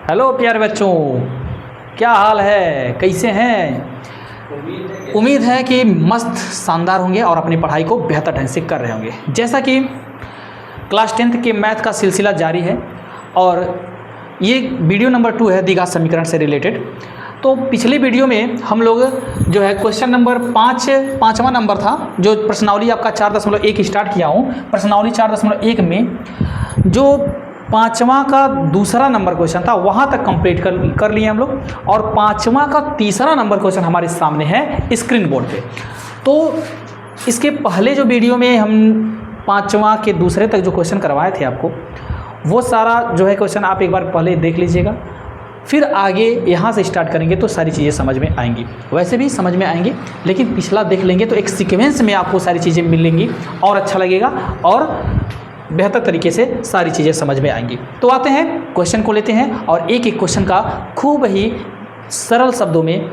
Hello प्यारे बच्चों, क्या हाल है, कैसे हैं। उम्मीद है कि मस्त शानदार होंगे और अपनी पढ़ाई को बेहतर ढंग से कर रहे होंगे। जैसा कि क्लास 10th के मैथ का सिलसिला जारी है और ये वीडियो नंबर 2 है द्विघात समीकरण से रिलेटेड। तो पिछली वीडियो में हम लोग जो है क्वेश्चन नंबर 5वां नंबर था, जो प्रश्नावली आपका 4.1 स्टार्ट किया हूँ। प्रश्नावली 4.1 में जो 5वां का दूसरा नंबर क्वेश्चन था वहाँ तक कंप्लीट कर लिए हम लोग, और 5वां का तीसरा नंबर क्वेश्चन हमारे सामने है स्क्रीन बोर्ड पे। तो इसके पहले जो वीडियो में हम 5वां के दूसरे तक जो क्वेश्चन करवाए थे आपको, वो सारा जो है क्वेश्चन आप एक बार पहले देख लीजिएगा, फिर आगे यहाँ से स्टार्ट करेंगे तो सारी चीज़ें समझ में आएंगी। वैसे भी समझ में आएंगी, लेकिन पिछला देख लेंगे तो एक सीक्वेंस में आपको सारी चीज़ें मिलेंगी और अच्छा लगेगा और बेहतर तरीके से सारी चीज़ें समझ में आएंगी। तो आते हैं क्वेश्चन को लेते हैं और एक एक क्वेश्चन का खूब ही सरल शब्दों में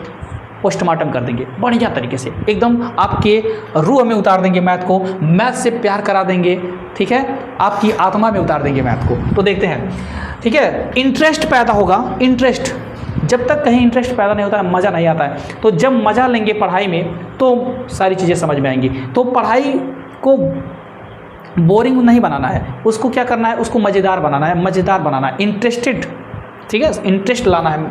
पोस्टमार्टम कर देंगे, बढ़िया तरीके से एकदम आपके रूह में उतार देंगे मैथ को, मैथ से प्यार करा देंगे, ठीक है, आपकी आत्मा में उतार देंगे मैथ को। तो देखते हैं, ठीक है। इंटरेस्ट पैदा होगा, इंटरेस्ट जब तक कहीं इंटरेस्ट पैदा नहीं होता है मज़ा नहीं आता है। तो जब मज़ा लेंगे पढ़ाई में तो सारी चीज़ें समझ में आएंगी। तो पढ़ाई को बोरिंग नहीं बनाना है, उसको क्या करना है, उसको मज़ेदार बनाना है, मज़ेदार बनाना है, इंटरेस्टेड, ठीक है, इंटरेस्ट लाना है,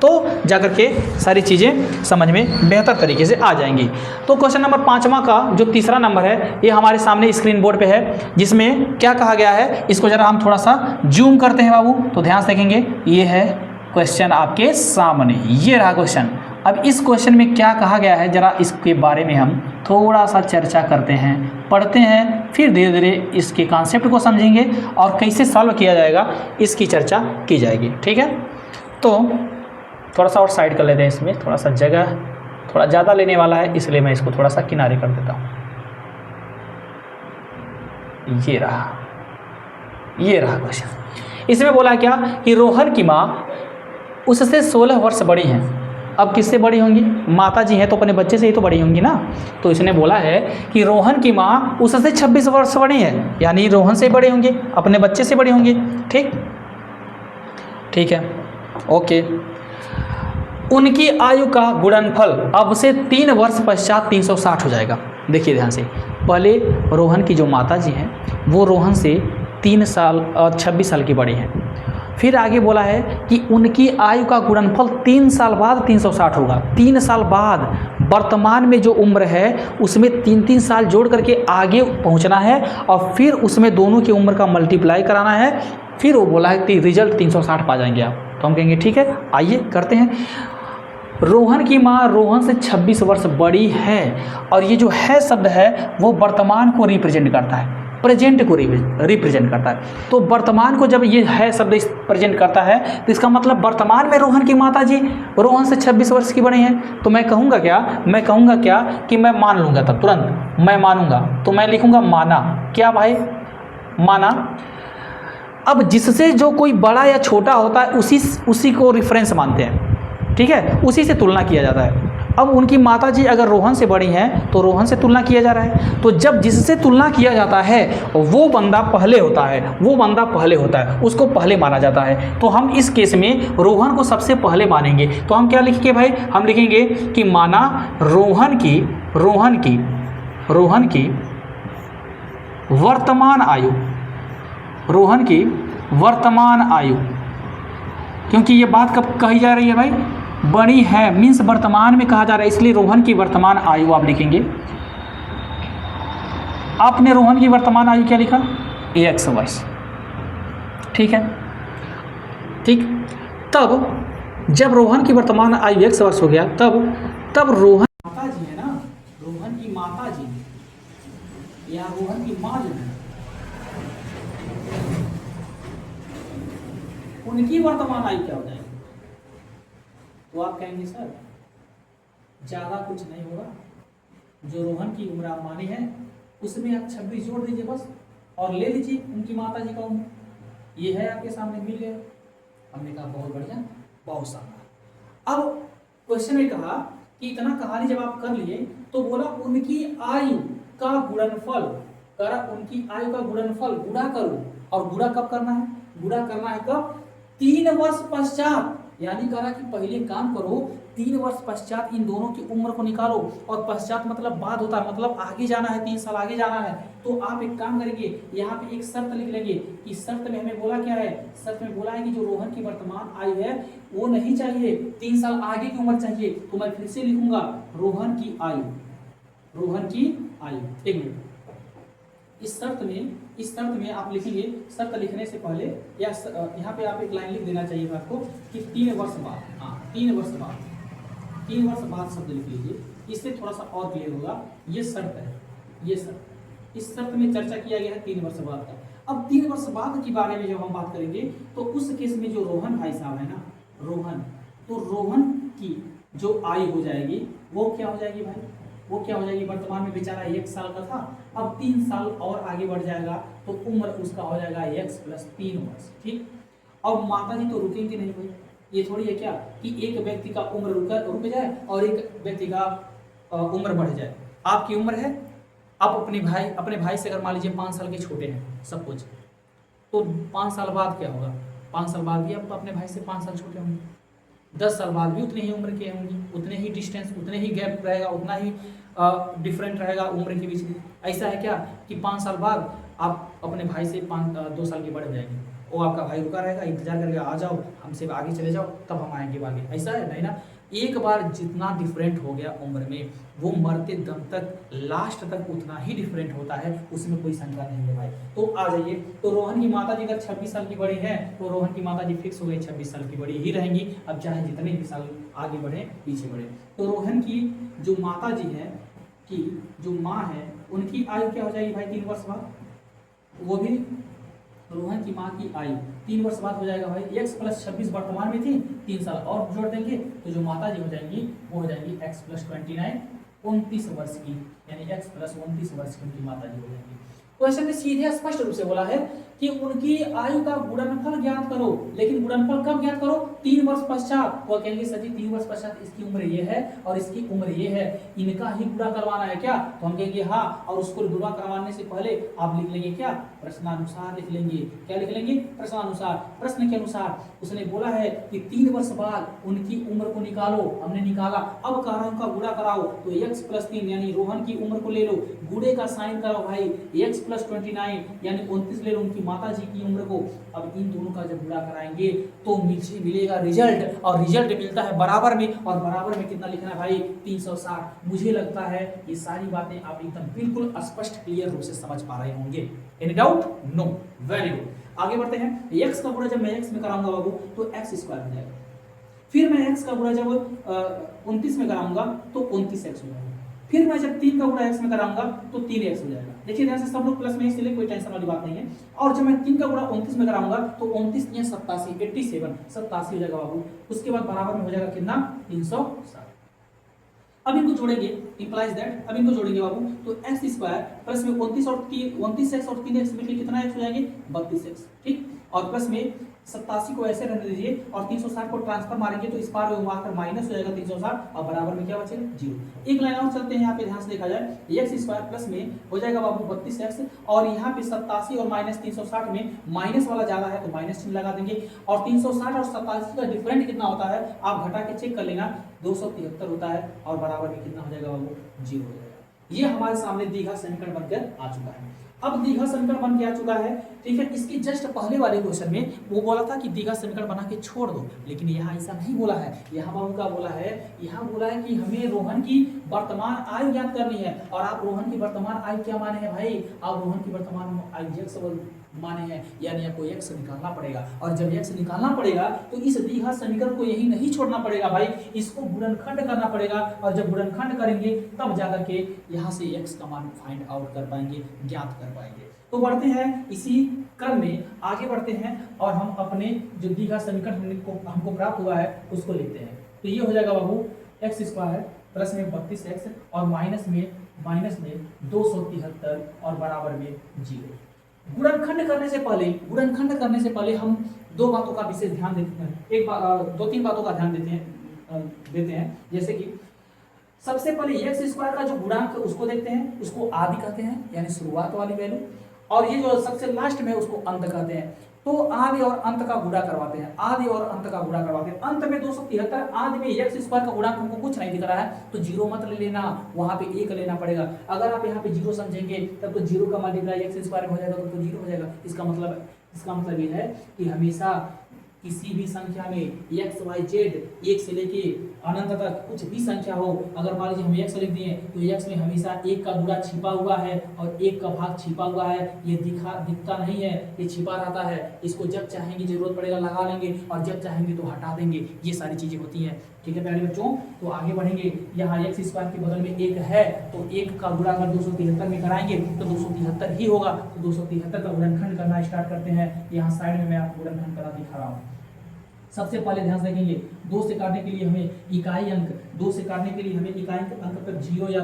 तो जाकर के सारी चीज़ें समझ में बेहतर तरीके से आ जाएंगी। तो क्वेश्चन नंबर 5वां का जो तीसरा नंबर है ये हमारे सामने स्क्रीन बोर्ड पे है, जिसमें क्या कहा गया है, इसको ज़रा हम थोड़ा सा जूम करते हैं बाबू, तो ध्यान से देखेंगे। ये है क्वेश्चन आपके सामने, ये रहा क्वेश्चन। अब इस क्वेश्चन में क्या कहा गया है, ज़रा इसके बारे में हम थोड़ा सा चर्चा करते हैं, पढ़ते हैं, फिर धीरे धीरे इसके कॉन्सेप्ट को समझेंगे और कैसे सॉल्व किया जाएगा इसकी चर्चा की जाएगी, ठीक है। तो थोड़ा सा और साइड कर लेते हैं, इसमें थोड़ा सा जगह थोड़ा ज़्यादा लेने वाला है, इसलिए मैं इसको थोड़ा सा किनारे कर देता हूँ। ये रहा क्वेश्चन। इसमें बोला क्या कि रोहन की माँ उससे 16 वर्ष बड़ी हैं। अब किससे बड़ी होंगी, माता जी हैं तो अपने बच्चे से ही तो बड़ी होंगी ना। तो इसने बोला है कि रोहन की माँ उससे 26 वर्ष बड़ी है, यानी रोहन से बड़ी होंगी, अपने बच्चे से बड़ी होंगी, ठीक है, ओके। उनकी आयु का गुणनफल अब से 3 वर्ष पश्चात 360 हो जाएगा। देखिए ध्यान से, पहले रोहन की जो माता जी हैं वो रोहन से 3 साल और 26 साल की बड़ी हैं। फिर आगे बोला है कि उनकी आयु का गुणनफल 3 साल बाद 360 होगा। 3 साल बाद वर्तमान में जो उम्र है उसमें 3-3 साल जोड़ करके आगे पहुंचना है और फिर उसमें दोनों की उम्र का मल्टीप्लाई कराना है। फिर वो बोला है कि रिजल्ट 360 पा जाएंगे आप। तो हम कहेंगे ठीक है, आइए करते हैं। रोहन की माँ रोहन से 26 वर्ष बड़ी है, और ये जो है शब्द है वो वर्तमान को रिप्रेजेंट करता है, प्रेजेंट को रिप्रेजेंट करता है। तो वर्तमान को जब ये है शब्द प्रेजेंट करता है तो इसका मतलब वर्तमान में रोहन की माता जी रोहन से 26 वर्ष की बड़ी हैं। तो मैं कहूँगा क्या कि मैं मान लूँगा, तब तुरंत मैं मानूंगा, तो मैं लिखूँगा माना। क्या भाई, माना। अब जिससे जो कोई बड़ा या छोटा होता है उसी को रेफरेंस मानते हैं, ठीक है, उसी से तुलना किया जाता है। अब उनकी माता जी अगर रोहन से बड़ी हैं तो रोहन से तुलना किया जा रहा है। तो जब जिससे तुलना किया जाता है वो बंदा पहले होता है, उसको पहले माना जाता है। तो हम इस केस में रोहन को सबसे पहले मानेंगे। तो हम क्या लिखेंगे भाई, हम लिखेंगे कि माना रोहन की वर्तमान आयु, क्योंकि ये बात कब कही जा रही है भाई, बड़ी है, मीन्स वर्तमान में कहा जा रहा है, इसलिए रोहन की वर्तमान आयु आप लिखेंगे। आपने रोहन की वर्तमान आयु क्या लिखा, 1 वर्ष, ठीक है, ठीक। तब जब रोहन की वर्तमान आयु 1 वर्ष हो गया, तब रोहन माता जी है ना, रोहन की माता जी या रोहन की माँ जो है उनकी वर्तमान आयु क्या हो जाएगी। तो आप कहेंगे सर ज़्यादा कुछ नहीं होगा, जो रोहन की उम्र आप माने हैं उसमें आप 26 जोड़ दीजिए बस, और ले लीजिए उनकी माता जी का उम्र, ये है आपके सामने, मिल गया। हमने कहा बहुत बढ़िया, बहुत शानदार। अब क्वेश्चन में कहा कि इतना कहानी जब आप कर लिए तो बोला उनकी आयु का गुणनफल, उनकी आयु का गुणनफल गुणा करो, और गुणा कब करना है, गुणा करना है कब, 3 वर्ष पश्चात, यानी कह रहा कि पहले काम करो, 3 वर्ष पश्चात इन दोनों की उम्र को निकालो। और पश्चात मतलब बाद होता है, मतलब आगे जाना है, 3 साल आगे जाना है। तो आप एक काम करेंगे, यहाँ पे एक शर्त लिख लेंगे कि शर्त में हमें बोला क्या है, शर्त में बोला है कि जो रोहन की वर्तमान आयु है वो नहीं चाहिए, 3 साल आगे की उम्र चाहिए। तो मैं फिर से लिखूंगा रोहन की आयु, रोहन की आयु। एक मिनट, इस शर्त में आप लिखेंगे, शर्त लिखने से पहले या यहाँ पे आप एक लाइन लिख देना चाहिए था आपको कि 3 वर्ष बाद, हाँ 3 वर्ष बाद, 3 वर्ष बाद शब्द लिख लीजिए, इससे थोड़ा सा और क्लियर होगा। ये शर्त है, ये शर्त, इस शर्त में चर्चा किया गया है 3 वर्ष बाद का। अब 3 वर्ष बाद के बारे में जब हम बात करेंगे तो उस केस में जो रोहन भाई साहब है ना, रोहन, तो रोहन की जो आयु हो जाएगी वो क्या हो जाएगी भाई, वो क्या हो जाएगी, वर्तमान में बेचारा 1 साल का था, अब 3 साल और आगे बढ़ जाएगा तो उम्र उसका हो जाएगा x + 3 वर्ष। ठीक, अब माता जी तो रुकेंगे नहीं भाई, ये थोड़ी है क्या कि एक व्यक्ति का उम्र रुक जाए और एक व्यक्ति का उम्र बढ़ जाए। आपकी उम्र है, आप अपने भाई से अगर मान लीजिए 5 साल के छोटे हैं सब कुछ, तो 5 साल बाद क्या होगा, 5 साल बाद भी आप अपने भाई से 5 साल छोटे होंगे, 10 साल बाद भी उतनी ही उम्र के होंगी, उतने ही डिस्टेंस, उतने ही गैप रहेगा, उतना ही डिफरेंट रहेगा उम्र के बीच में। ऐसा है क्या कि 5 साल बाद आप अपने भाई से 2 साल के बड़े हो जाएंगे, वो आपका भाई रुका रहेगा, इंतजार करेगा, आ जाओ हमसे आगे चले जाओ तब हम आएंगे आगे। ऐसा है नहीं ना, एक बार जितना डिफरेंट हो गया उम्र में, वो मरते दम तक लास्ट तक उतना ही डिफरेंट होता है, उसमें कोई शंका नहीं है भाई। तो आ जाइए, तो रोहन की माता जी अगर 26 साल की बड़ी है तो रोहन की माता जी फिक्स हो गई 26 साल की बड़ी ही रहेंगी, अब चाहे जितने भी साल आगे बढ़े पीछे बढ़े। तो रोहन की जो माता जी है, की जो माँ है, उनकी आयु क्या हो जाएगी भाई 3 वर्ष बाद, वो भी रोहन की माँ की आयु 3 वर्ष बाद हो जाएगा भाई, x + 26 वर्तमान में थी, 3 साल और जोड़ देंगे तो जो माता जी हो जाएंगी वो हो जाएंगी x + 29 29 वर्ष की, यानी x + 29 वर्ष की उनकी माता जी हो जाएंगी। क्वेश्चन में सीधे स्पष्ट रूप से बोला है कि उनकी आयु का गुणनफल ज्ञात करो, लेकिन गुणनफल कब ज्ञात करो, 3 वर्ष पश्चात। वो कहेंगे सर जी 3 वर्ष पश्चात इसकी उम्र ये है और इसकी उम्र ये है, इनका ही गुणा करवाना है क्या, तो हम कहेंगे हाँ, और उसको गुणा करवाने से पहले आप लिख लेंगे क्या, प्रश्नानुसार लिख लेंगे। क्या लिख लेंगे, प्रश्नानुसार। प्रश्न के अनुसार उसने बोला है कि 3 वर्ष बाद उनकी उम्र को निकालो, हमने निकाला, अब कह रहा हूं का गुणा कराओ, तो x + 3 यानी रोहन की उम्र को ले लो, गुणे का साइन करो भाई, x + 29 यानी 29 ले लो उनकी माता जी की उम्र को। अब इन दोनों का जब गुणा कराएंगे तो नीचे मिलेगा रिजल्ट, और रिजल्ट मिलता है बराबर में, और बराबर में कितना लिखना है भाई, 360। मुझे लगता है ये सारी बातें आप एकदम बिल्कुल स्पष्ट क्लियर रूप से समझ पा रहे होंगे। Any doubt, no, very good. आगे बढ़ते हैं, x का गुणा जब मैं x में कराऊंगा बाबू तो x² हो जाएगा, फिर मैं x का गुणा जब 29 में कराऊंगा तो 29x हो जाएगा, फिर मैं जब 3 का गुणा x में कराऊंगा तो 3x हो जाएगा। देखिए ध्यान से, सब लोग प्लस में इसलिए कोई टेंशन वाली बात नहीं है। और जब मैं 3 का गुणा 29 में कराऊंगा तो 29 या 87 हो जाएगा बाबू। उसके बाद बराबर में हो जाएगा कितना, 360। अब इनको जोड़ेंगे, इंप्लाइज दैट, अब इनको जोड़ेंगे बाबू तो x² प्लस में 29 और 29x और 3x मिलकर कितना x हो जाएंगे, 32x। ठीक, और प्लस में 87 को ऐसे रहने दीजिए और 360 को ट्रांसफर मारेंगे तो इस पार वहां माइनस हो जाएगा 360 और बराबर में क्या बचेगा, 0। एक लाइन और चलते हैं, यहाँ पे ध्यान से देखा जाए, x² प्लस में हो जाएगा बाबू 32x, और यहाँ पे 87 और माइनस 360 में माइनस वाला ज्यादा है तो माइनस चिन्ह लगा देंगे, और 360 और 87 का डिफरेंट कितना होता है आप घटा के चेक कर लेना, 273 होता है, और बराबर में कितना हो जाएगा बाबू, 0 हो जाएगा। ये हमारे सामने दीघा समीकरण बनकर आ चुका है। अब दीघा समीकरण बन के आ चुका है, ठीक है। इसके जस्ट पहले वाले क्वेश्चन में वो बोला था कि दीघा समीकरण बना के छोड़ दो, लेकिन यहाँ ऐसा नहीं बोला है। यहाँ बाबू का बोला है, यहाँ बोला है कि हमें रोहन की वर्तमान आयु ज्ञात करनी है, और आप रोहन की वर्तमान आयु क्या माने हैं भाई, आप रोहन की वर्तमान आयु x माने हैं, यानी आपको x निकालना पड़ेगा, और जब x निकालना पड़ेगा तो इस दीघा समीकरण को यही नहीं छोड़ना पड़ेगा भाई, इसको गुणनखंड करना पड़ेगा, और जब गुणनखंड करेंगे तब जाकर के यहाँ से x का मान फाइंड आउट कर पाएंगे, ज्ञात कर पाएंगे। तो बढ़ते हैं इसी क्रम में आगे बढ़ते हैं, और हम अपने जो दीघा समीकरण हमको प्राप्त हुआ है उसको लिखते हैं। तो ये हो जाएगा बाबू x² प्लस में 32x और माइनस में 273 और बराबर में 0। गुणनखंड करने से पहले हम दो बातों का विशेष ध्यान देते हैं, 2-3 बातों का ध्यान देते हैं। जैसे कि सबसे पहले x² का जो गुणांक उसको देखते हैं, उसको आदि कहते हैं, यानी शुरुआत वाली वैल्यू, और ये जो सबसे लास्ट में उसको अंत कहते हैं। तो आदि और अंत का गुणा करवाते हैं, आदि और अंत का गुणा करवाते हैं। अंत में 273, आदि में x स्क्वायर का गुणांक हमको कुछ नहीं दिख रहा है तो जीरो मत ले लेना, वहां पे 1 लेना पड़ेगा। अगर आप यहाँ पे जीरो समझेंगे तब तो जीरो का मल्टीप्लाई x स्क्वायर हो जाएगा तो जीरो हो जाएगा। इसका मतलब ये है कि हमेशा किसी भी संख्या में x y z एक से लेके अनंत तक कुछ भी संख्या हो, अगर मान लीजिए हम x लिख दिए तो x में हमेशा 1 का गुणा छिपा हुआ है और 1 का भाग छिपा हुआ है, ये दिखता नहीं है, ये छिपा रहता है। इसको जब चाहेंगे जरूरत पड़ेगा लगा लेंगे और जब चाहेंगे तो हटा देंगे, ये सारी चीजें होती हैं। ठीक है प्यारे बच्चों, तो आगे बढ़ेंगे। यहाँ x स्क्वायर के बगल में 1 है तो 1 का गुणा अगर 273 में कराएंगे तो 273 ही होगा, तो 273 का गुणनखंड करना स्टार्ट करते हैं। यहाँ साइड में मैं आपको गुणनखंड करा दिखा रहा हूँ। सबसे पहले ध्यान से देखेंगे 2 से काटने के लिए हमें इकाई अंक, 2 से काटने के लिए हमें इकाई अंक पर 0 या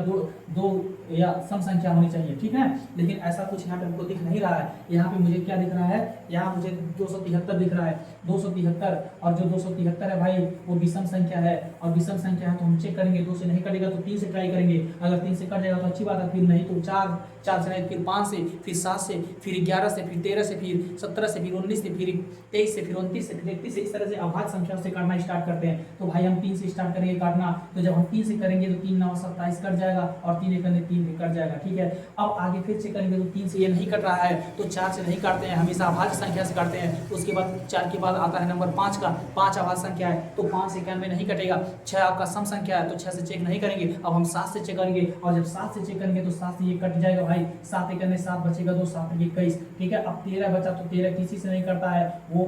2 या सम संख्या होनी चाहिए। ठीक है, लेकिन ऐसा कुछ यहाँ पे हमको दिख नहीं रहा है। यहाँ पे मुझे क्या दिख रहा है, यहाँ मुझे 273 दिख रहा है, 273, और जो 273 है भाई वो विषम संख्या है, और विषम संख्या है तो हम चेक करेंगे। 2 से नहीं कटेगा तो 3 से ट्राई करेंगे, अगर 3 से कट जाएगा तो अच्छी बात है, फिर नहीं तो 4 से नहीं, फिर 5 से, फिर 7 से, फिर 11 से, फिर 13 से, फिर 17 से, फिर 19 से, फिर 23 से, फिर 29 से, फिर 31 से, इस तरह से अभाज्य संख्या से काटना स्टार्ट करते हैं। तो भाई हम 3 से स्टार्ट करेंगे काटना, तो जब हम 3 से करेंगे तो 3 9 27 कट जाएगा और 3 1 3 भी कट जाएगा। ठीक है, अब आगे फिर से करेंगे तो 3 से ये नहीं कट रहा है तो 4 से नहीं काटते हैं, हमेशा अभाज्य संख्या से काटते हैं। उसके बाद 4 के बाद आता है नंबर 5 का, 5 अभाज्य संख्या है तो 5 से में नहीं कटेगा। 6 आपका सम संख्या है तो 6 से चेक नहीं करेंगे, अब हम 7 से चेक करेंगे, और जब 7 से चेक करेंगे तो 7 से ये कट जाएगा भाई, 7 1 7 बचेगा, 2 7 21। ठीक है, अब 13 बचा तो 13 किसी से नहीं करता है, वो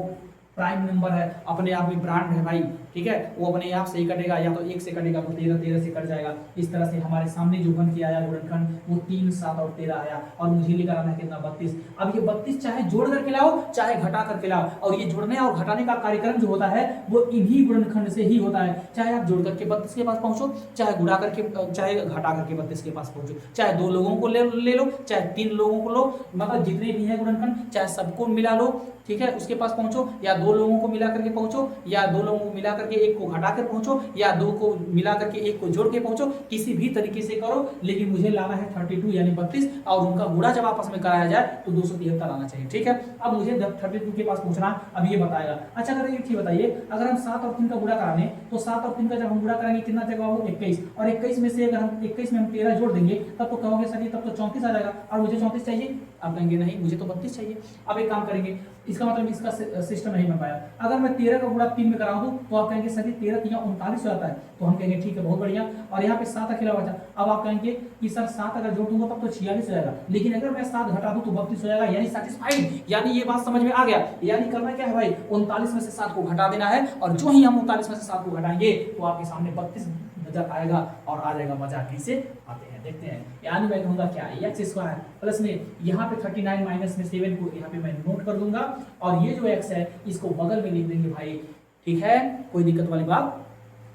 प्राइम नंबर है, अपने आप में ब्रांड है भाई। ठीक है, वो अपने आप से ही कटेगा, या तो 1 से कटेगा तो 13 से कट जाएगा। इस तरह से हमारे सामने जो बन के आया गुणनखंड वो 3 7 और 13 आया, और मुझे लेकर आना है कितना 32। अब ये 32 चाहे जोड़ करके लाओ चाहे घटा करके लाओ, और ये जोड़ने और घटाने का कार्यक्रम जो होता है वो इन्हीं गुणनखंड से ही होता है। चाहे आप जोड़ करके 32 के पास पहुंचो, चाहे गुणा करके, चाहे घटा करके 32 के पास पहुंचो, चाहे 2 लोगों को ले लो, चाहे 3 लोगों को लो, मतलब जितने भी हैं गुणनखंड चाहे सबको मिला लो। ठीक है, उसके पास पहुंचो, या 2 लोगों को मिला करके पहुंचो, या 2 लोगों को मिला करके 1 को घटा कर पहुंचो, या 2 को मिला करके 1 को जोड़ के पहुंचो, किसी भी तरीके से करो, लेकिन मुझे लाना है 32 यानी 32, और उनका गुणा जब आपस में कराया जाए तो 273 आना चाहिए। ठीक है, अब मुझे 32 के पास पहुंचना, अब ये बताएगा। अच्छा अगर एक चीज बताइए, अगर हम 7 और 3 का गुणा कराने तो 7 और 3 का जब हम गुणा करेंगे कितना जगह हो 21, और 21 में से अगर हम 21 में हम 13 जोड़ देंगे तब तो कहोगे सर तब तो 34 आ जाएगा, और मुझे 34 चाहिए। आप कहेंगे नहीं मुझे तो 32 चाहिए। अब एक काम करेंगे, इसका मतलब इसका सिस्टम नहीं बन पाया। अगर मैं 13 का गुणा 3 में करा दूं तो आप कहेंगे सर 13 3 39 हो जाता है, तो हम कहेंगे ठीक है बहुत बढ़िया, और यहाँ पे 7 अकेला बचा। अब आप कहेंगे कि सर 7 अगर जोड़ दूंगा तब तो 46 हो जाएगा, लेकिन अगर मैं 7 घटा दूं तो 32 हो जाएगा, यानी सेटिस्फाइड, यानी ये बात समझ में आ गया। यानी करना क्या है भाई, 39 में से 7 को घटा देना है, और जो ही हम 39 में से 7 को घटाएंगे तो आपके सामने 32 नजर आएगा और आ जाएगा। मजा कैसे आते हैं देखते हैं। यानी मैं कहूंगा क्या, x स्क्वायर प्लस में यहाँ पे 39 माइनस में 7 को यहाँ पे मैं नोट कर दूंगा, और ये जो x है इसको बगल में लिख देंगे भाई। ठीक है, कोई दिक्कत वाली बात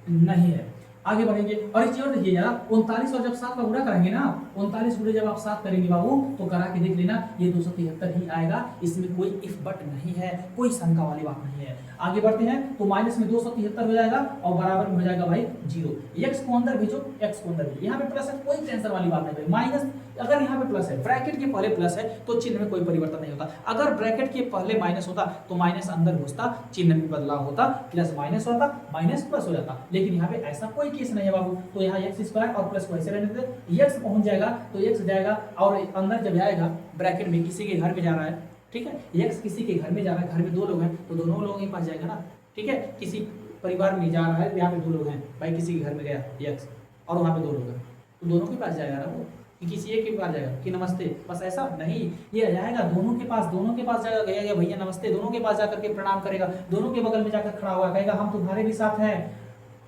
नहीं है। आगे बढ़ेंगे, और एक चीज और देखिए यार, 39 और जब 7 का गुणा करेंगे ना, 39 गुणे जब आप 7 करेंगे बाबू तो करा के देख लेना, ये 273 ही आएगा, इसमें कोई इफ बट नहीं है, कोई शंका वाली बात नहीं है। आगे बढ़ते हैं तो माइनस में 273 हो जाएगा और बराबर में हो जाएगा भाई 0। x को अंदर भेजो, x को अंदर भेजो, यहाँ पे प्लस है, कोई टेंशन वाली बात नहीं भाई। माइनस अगर यहाँ पे प्लस है, ब्रैकेट के पहले प्लस है तो चिन्ह में कोई परिवर्तन नहीं होता। अगर ब्रैकेट के पहले माइनस होता तो माइनस अंदर घुसता, चिन्ह में बदलाव होता, प्लस माइनस होता, माइनस प्लस हो जाता, लेकिन यहाँ पे ऐसा कोई केस नहीं है बाबू। तो यहाँ x स्क्वायर और प्लस को ऐसे रहने देते, x पहुंच जाएगा तो x जाएगा, और अंदर जब जाएगा ब्रैकेट में किसी के घर में जा रहा है, ठीक है, x किसी के घर में जा रहा है, घर में 2 लोग हैं तो दोनों लोगों के पास जाएगा ना। ठीक है, किसी परिवार में जा रहा है, यहाँ पे 2 लोग हैं भाई, किसी के घर में गया x और वहाँ पे 2 लोग हैं तो दोनों के पास जाएगा ना वो, कि किसी एक के पास जाएगा कि नमस्ते, बस ऐसा नहीं, ये जाएगा दोनों के पास जाएगा, कहेगा भैया नमस्ते, दोनों के पास जाकर के प्रणाम करेगा, दोनों के बगल में जाकर खड़ा हुआ कहेगा हम तुम्हारे भी साथ हैं।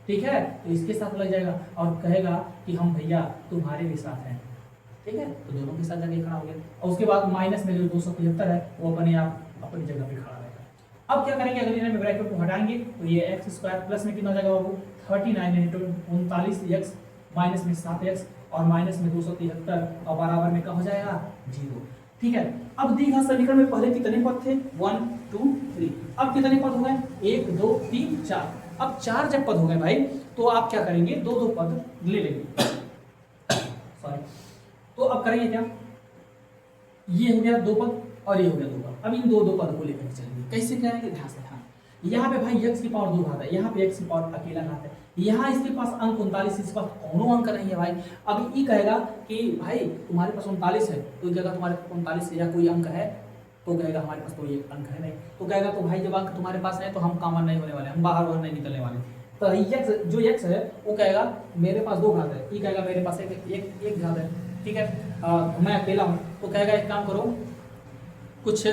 ठीक है, तो इसके साथ लग जाएगा और कहेगा कि हम भैया तुम्हारे भी साथ हैं। ठीक है, तो दोनों के साथ जाके खड़ा हो गया, और उसके बाद माइनस में जो 273 है वो अपने आप अपनी जगह पे खड़ा रहेगा। अब क्या करेंगे, अगले लाइन में ब्रैकेट को हटाएंगे तो ये x स्क्वायर प्लस में कितना हो जाएगा बाबू 39 39 x माइनस में 7x और माइनस में 273 और बराबर में क्या हो जाएगा 0। ठीक है, अब दीर्घ समीकरण में पहले कितने पद थे 1 2 3, अब कितने पद हो गए 1 2 3 4। अब 4 जब पद हो गए भाई तो आप क्या करेंगे, 2 पद ले लेंगे। सॉरी, तो अब करेंगे क्या, ये हो गया 2 पद और ये हो गया 2 पद। अब इन 2 पद को लेकर चलेंगे। कैसे करेंगे ध्यान से। हाँ, यहाँ पे भाई x की पावर 2 घात है, यहाँ पे x की पावर अकेला घात है, यहाँ इसके पास अंक 39, इसके पास कोनो अंक नहीं है भाई। अब ये कहेगा कि भाई तुम्हारे पास 39 है, तो कहेगा तुम्हारे पास 39 या कोई अंक है, तो कहेगा हमारे पास तो ये अंक है नहीं, तो कहेगा तो भाई जब अंक तुम्हारे पास है तो हम कॉमन नहीं होने वाले, हम बाहर नहीं निकलने वाले। तो x जो x है वो कहेगा मेरे पास 2 घात है, ये कहेगा मेरे पास एक घात है, ठीक है। मैं अकेला हूँ, तो कहेगा एक काम करो कुछ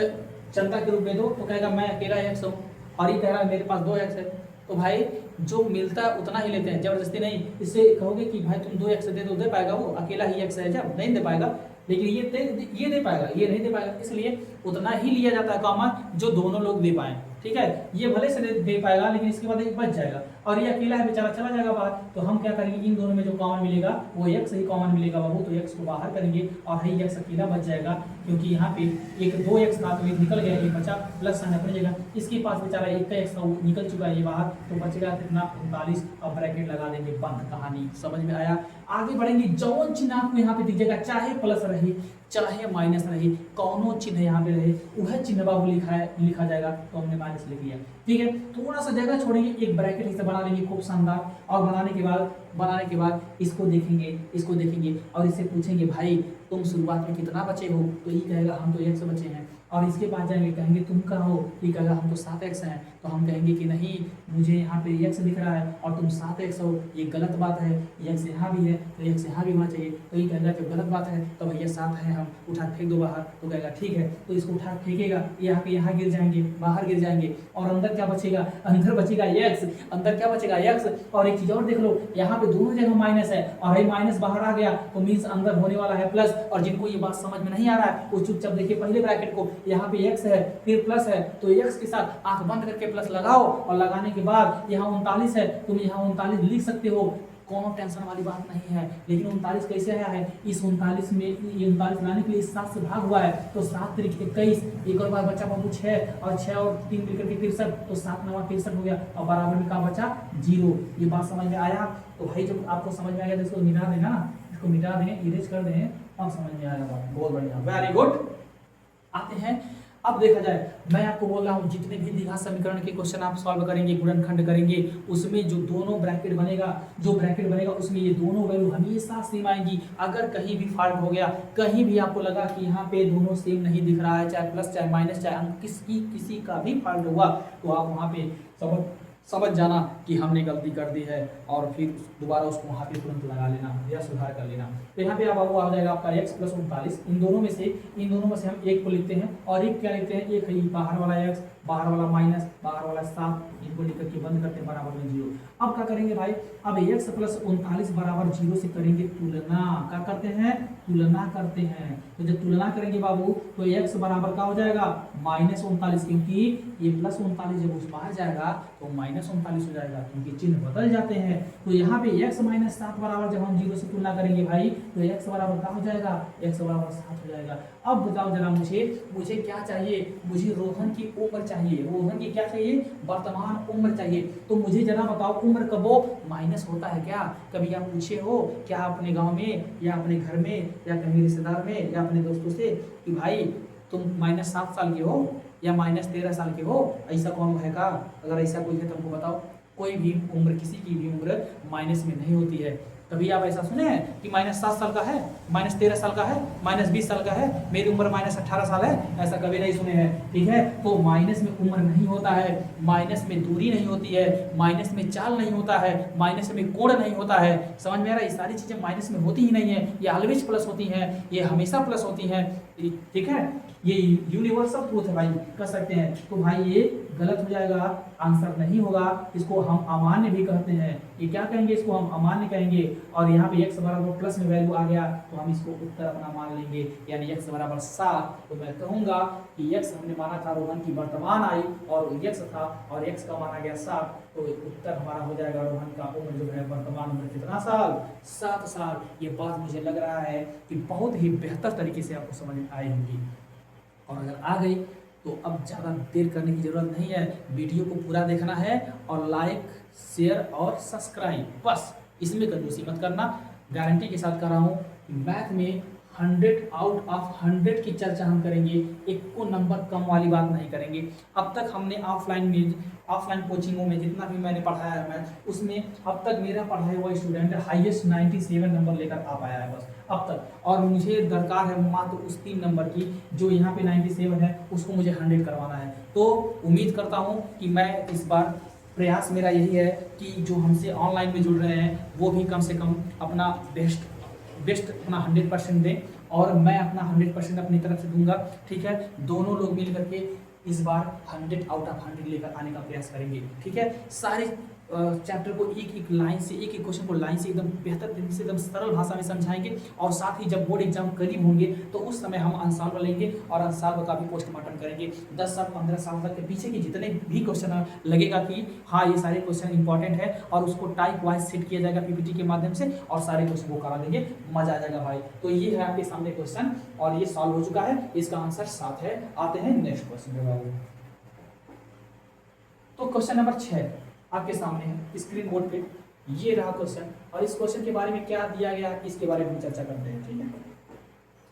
जनता के रूप में दो, तो कहेगा मैं अकेला x हूँ, और ये कह रहा है मेरे पास 2x है, तो भाई जो मिलता है उतना ही लेते हैं, जबरदस्ती नहीं। इससे कहोगे कि भाई तुम 2x दे दो, दे पाएगा वो, अकेला ही x है जब नहीं दे पाएगा, लेकिन ये दे पाएगा, ये नहीं दे पाएगा, इसलिए उतना ही लिया जाता है कॉमन जो दोनों लोग दे पाए, ठीक है। ये भले से दे पाएगा लेकिन इसके बाद एक बच जाएगा, और ये अकेला है बेचारा चला जाएगा बाहर, तो हम क्या करेंगे इन दोनों में जो कॉमन मिलेगा वो x ही कॉमन मिलेगा बाबू, तो x को बाहर करेंगे और ही x अकेला बच जाएगा, क्योंकि यहाँ पे एक 2x था तो एक निकल गया, एक बचा, प्लस साइन अपनी जगह, इसके पास बेचारा एक का x था वो निकल चुका है ये बाहर, तो बचेगा कितना 39, अब ब्रैकेट लगा देंगे, बंद। कहानी समझ में आया। आगे बढ़ेंगे, जौन चिन्ह आपको यहाँ पे दिखेगा, चाहे प्लस रहे चाहे माइनस रहे, कौनो चिन्ह यहाँ पे रहे वह चिन्ह बाबू लिखा जाएगा, तो हमने माइनस लिख लिया, ठीक है। थोड़ा सा जगह छोड़ेंगे, एक ब्रैकेट इसे बना लेंगे खूब शानदार, और बनाने के बाद इसको देखेंगे और इससे पूछेंगे भाई तुम शुरुआत में कितना बचे हो, तो ये कहेगा हम तो x बचे हैं, और इसके पास जाएंगे कहेंगे तुम कहाँ हो, ये कहेगा हम तो 7x हैं, तो हम कहेंगे कि नहीं मुझे यहाँ पे x दिख रहा है और तुम 7x हो, ये गलत बात है, x यहाँ भी है तो x यहाँ भी होना चाहिए, तो ये कहेगा जब गलत बात है तो भैया 7 है, हम उठा फेंक दो बाहर, तो कहेगा ठीक है, तो इसको उठा फेंकेगा, यहाँ पे यहाँ गिर जाएंगे, बाहर गिर जाएंगे, और अंदर क्या बचेगा, अंदर बचेगा x, अंदर क्या बचेगा x। और एक चीज और देख लो, यहाँ पे दोनों जगह माइनस है, और ये माइनस बाहर आ गया तो मीन्स अंदर होने वाला है प्लस, और जिनको ये बात समझ में नहीं आ रहा है वो चुपचाप देखिए पहले ब्रैकेट को, यहाँ पे x है फिर प्लस है, तो x के साथ आंख बंद करके प्लस लगाओ, और लगाने के बाद यहाँ 39 है, तुम यहाँ 39 लिख सकते हो, कोनो टेंशन वाली बात नहीं है। लेकिन 39 कैसे आया है, इस 39 में ये 39 लाने के लिए 7 से भाग हुआ है, तो 7 तरीके 21, एक और बार बचा बाबू 6, और 6 और 3 मिलकर के 63, तो 7 9 63 हो गया, और बराबर में क्या बचा 0। ये बात समझ में आया। तो भाई जब आपको समझ में आएगा तो इसको मिटा देना, इसको मिटा दें, इरेज कर दें, अब समझ में आएगा बात। बहुत बढ़िया, वेरी गुड। आते हैं, अब देखा जाए, मैं आपको बोल रहा हूँ जितने भी द्विघात समीकरण के क्वेश्चन आप सॉल्व करेंगे, गुणनखंड करेंगे, उसमें जो दोनों ब्रैकेट बनेगा उसमें ये दोनों वैल्यू हमेशा सेम आएंगी। अगर कहीं भी फॉल्ट हो गया, कहीं भी आपको लगा कि यहाँ पे दोनों सेम नहीं दिख रहा है, चाहे प्लस चाहे माइनस चाहे अंक किसी का भी फॉल्ट हुआ, तो आप वहाँ पे समझ जाना कि हमने गलती कर दी है, और फिर दोबारा उसको वहाँ पे तुरंत लगा लेना या सुधार कर लेना। तो यहाँ पे अब आपको आ जाएगा आपका x प्लस 39, इन दोनों में से हम एक को लिखते हैं, और एक क्या लिखते हैं, एक है बाहर वाला x, बाहर वाला माइनस, बाहर वाला 7, इनको लिख करके बंद करते हैं बराबर में 0। अब क्या करेंगे भाई, अब x प्लस 39 बराबर 0 से करेंगे तुलना। क्या करते हैं, तुलना करते हैं। तो जब तुलना करेंगे बाबू तो x बराबर क्या हो जाएगा, -39, क्योंकि ये प्लस 39 जब उस बाहर जाएगा तो -39 हो जाएगा, क्योंकि चिन्ह बदल जाते हैं। तो यहाँ पे x माइनस 7 बराबर जब हम 0 से तुलना करेंगे भाई, तो x बराबर क्या हो जाएगा, x बराबर 7 हो जाएगा। अब बताओ जरा मुझे क्या चाहिए, मुझे रोहन की उम्र चाहिए, रोहन की क्या चाहिए, वर्तमान उम्र चाहिए। तो मुझे जरा बताओ उम्र कब माइनस होता है क्या, कभी आप पूछे हो क्या अपने गाँव में या अपने घर में या कहीं रिश्तेदार में या अपने दोस्तों से कि भाई तुम -7 साल के हो या -13 साल के हो, ऐसा कौन है का? अगर ऐसा कोई है तो हमको बताओ। कोई भी उम्र, किसी की भी उम्र माइनस में नहीं होती है। कभी आप ऐसा सुने हैं कि -7 साल का है, -13 साल का है, -20 साल का है, मेरी उम्र -18 साल है? ऐसा कभी नहीं सुने हैं, ठीक है। तो माइनस में उम्र नहीं होता है, माइनस में दूरी नहीं होती है, माइनस में चाल नहीं होता है, माइनस में कोण नहीं होता है। समझ में आ रहा है? ये सारी चीजें माइनस में होती ही नहीं है, ये ऑलवेज प्लस होती हैं, ये हमेशा प्लस होती हैं, ठीक है। ये यूनिवर्सल ट्रूथ है भाई, कह सकते हैं। तो भाई ये गलत हो जाएगा, आंसर नहीं होगा। इसको हम अमान्य भी कहते हैं। ये क्या कहेंगे, इसको हम अमान्य कहेंगे। और यहाँ पे x बराबर प्लस में वैल्यू आ गया तो हम इसको उत्तर अपना मान लेंगे, यानी x बराबर 7। तो मैं कहूँगा कि x हमने माना था रोहन की वर्तमान आयु और x था, और x का माना गया 7, तो उत्तर हमारा हो जाएगा रोहन का उम्र जो है वर्तमान उम्र कितना साल, 7 साल। ये बात मुझे लग रहा है कि बहुत ही बेहतर तरीके से आपको समझ में आई होगी, और अगर आ गई तो अब ज़्यादा देर करने की ज़रूरत नहीं है। वीडियो को पूरा देखना है और लाइक, शेयर और सब्सक्राइब, बस इसमें कंजूसी मत करना। गारंटी के साथ कर रहा हूँ कि मैथ में 100 आउट ऑफ 100 की चर्चा हम करेंगे, एक को नंबर कम वाली बात नहीं करेंगे। अब तक हमने ऑफलाइन कोचिंगों में जितना भी मैंने पढ़ाया है मैं, उसमें अब तक मेरा पढ़ाया हुआ स्टूडेंट हाईएस्ट 97 नंबर लेकर आ पाया है बस अब तक। और मुझे दरकार है मात्र उस 3 नंबर की, जो यहाँ पे 97 है उसको मुझे 100 करवाना है। तो उम्मीद करता हूँ कि मैं इस बार, प्रयास मेरा यही है कि जो हमसे ऑनलाइन में जुड़ रहे हैं वो भी कम से कम अपना बेस्ट अपना 100% दें, और मैं अपना 100% अपनी तरफ से दूंगा। ठीक है, दोनों लोग मिल करके इस बार 100 आउट ऑफ 100 लेकर आने का प्रयास करेंगे। ठीक है, सारे चैप्टर को एक लाइन से, एक क्वेश्चन को लाइन से एकदम बेहतर तरीके से, एकदम सरल भाषा में समझाएंगे। और साथ ही जब बोर्ड एग्जाम करीब होंगे तो उस समय हम आंसर लेंगे और आंसर का भी पोस्टमार्टम करेंगे। 10 साल 15 साल तक के पीछे के जितने भी क्वेश्चन लगेगा कि हाँ ये सारे क्वेश्चन इंपॉर्टेंट है, और उसको टाइप वाइज सेट किया जाएगा पीपीटी के माध्यम से, और सारे क्वेश्चन को करा देंगे, मजा आ जाएगा भाई। तो ये है आपके सामने क्वेश्चन, और ये सॉल्व हो चुका है, इसका आंसर 7 है। आते हैं नेक्स्ट क्वेश्चन पे बाबू। तो क्वेश्चन नंबर 6 आपके सामने है स्क्रीन बोर्ड पे, ये रहा क्वेश्चन, और इस क्वेश्चन के बारे में क्या दिया गया है इसके बारे में हम चर्चा करते हैं। ठीक है,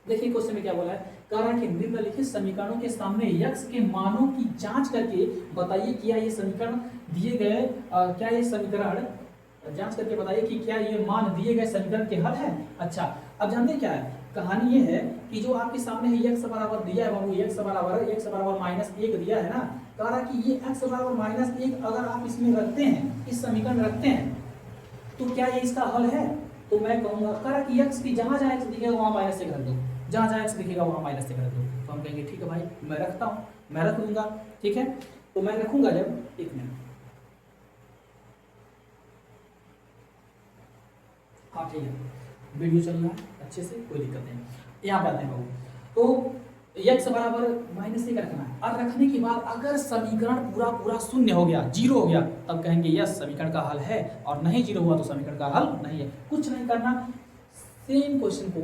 देखिए क्वेश्चन में क्या बोला है, कह रहा है कि निम्नलिखित समीकरणों के सामने x के मानों की जांच करके बताइए क्या ये समीकरण दिए गए, क्या ये समीकरण जांच करके बताइए कि क्या ये मान दिए गए समीकरण के हल है। अच्छा, अब जानते हैं क्या है, कहानी ये है कि जो आपके सामने है x बराबर दिया है बाबू, x बराबर -1 दिया है ना, कह रहा कि ये x बराबर -1 अगर आप इसमें रखते हैं, इस समीकरण में रखते हैं, तो क्या ये इसका हल है। तो मैं कहूँगा, कह रहा कि x की जहाँ जहाँ x दिखेगा वहाँ -1 रख दो, जहाँ जहाँ x दिखेगा वहाँ -1 रख दो। तो हम कहेंगे ठीक है भाई, मैं रखता हूँ, मैं रख लूँगा। ठीक है, तो मैं रखूँगा जब, एक मिनट, हाँ ठीक है, वीडियो चल रहा है अच्छे से, कोई दिक्कत नहीं। यहाँ पे आते हैं बाबू, तो x बराबर -1 रखना है, और रखने के बाद अगर समीकरण पूरा शून्य हो गया, 0 हो गया, तब कहेंगे यस समीकरण का हल है, और नहीं 0 हुआ तो समीकरण का हल नहीं है। कुछ नहीं करना, सेम क्वेश्चन को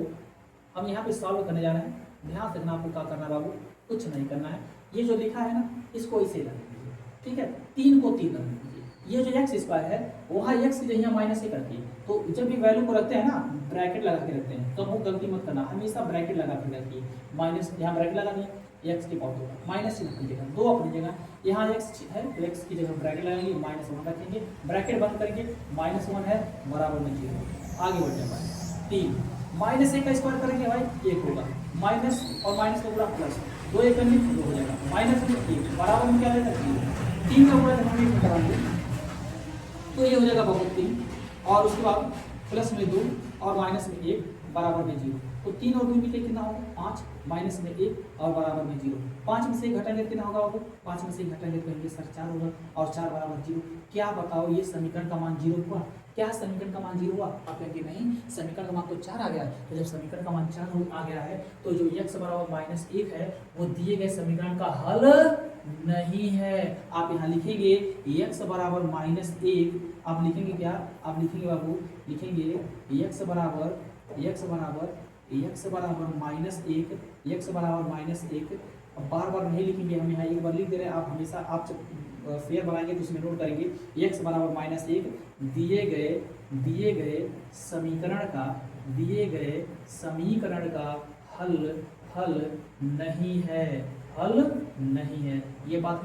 हम यहाँ पे सॉल्व करने जा रहे हैं। ध्यान रखना आपको क्या करना है बाबू, कुछ नहीं करना है, ये जो लिखा है ना इसको इसे रख दीजिए। ठीक है, 3 को 3 रख दीजिए, ये जो x स्क्वायर है वहाँ x की जगह -1 रखिए। तो जब भी वैल्यू को रखते हैं ना, ब्रैकेट लगा के रखते हैं, तो वो गलती मत करना, हमेशा ब्रैकेट लगा के रखिए। माइनस, यहाँ ब्रैकेट लगा दिया, x की पावर होगा, माइनस अपनी जगह, 2 अपनी जगह, यहाँ x है तो x की जगह ब्रैकेट लगाएंगे, -1 रखेंगे, ब्रैकेट बंद करेंगे, -1 है बराबर में 0। आगे बढ़ जाएगा 3, -1 का स्क्वायर करेंगे भाई 1 होगा, माइनस और माइनस का पूरा प्लस, 2 1 करेंगे 2 हो जाएगा, -1 बराबर में क्या रहेगा 0। 3 का पूरा जब हम 1 कराएंगे तो ये हो जाएगा बहुत 3, और उसके बाद प्लस में 2 और माइनस में 1 बराबर में 0। तो 3 और 2 मिलकर कितना होगा 5, माइनस में 1 और बराबर में 0। 5 में से 1 घटाएंगे कितना होगा बाबू, 5 में से 1 घटाएंगे तो सर 4 होगा, और 4 बराबर 0। क्या बताओ ये समीकरण का मान 0 हुआ, क्या समीकरण का मान 0 हुआ। आप कहेंगे नहीं, समीकरण का मान तो 4 आ गया। तो जब समीकरण का मान 4 आ गया है, तो जो x बराबर -1 है वो दिए गए समीकरण का हल नहीं है। आप यहाँ लिखेंगे x बराबर -1, आप लिखेंगे क्या, आप लिखेंगे बाबू, लिखेंगे x बराबर -1, x बराबर -1। अब बार बार नहीं लिखेंगे, हम यहाँ एक बार लिख दे रहे हैं, आप हमेशा आप जब फेयर बनाएंगे तो उसमें नोट करेंगे x बराबर -1 दिए गए समीकरण का हल नहीं है। ये बात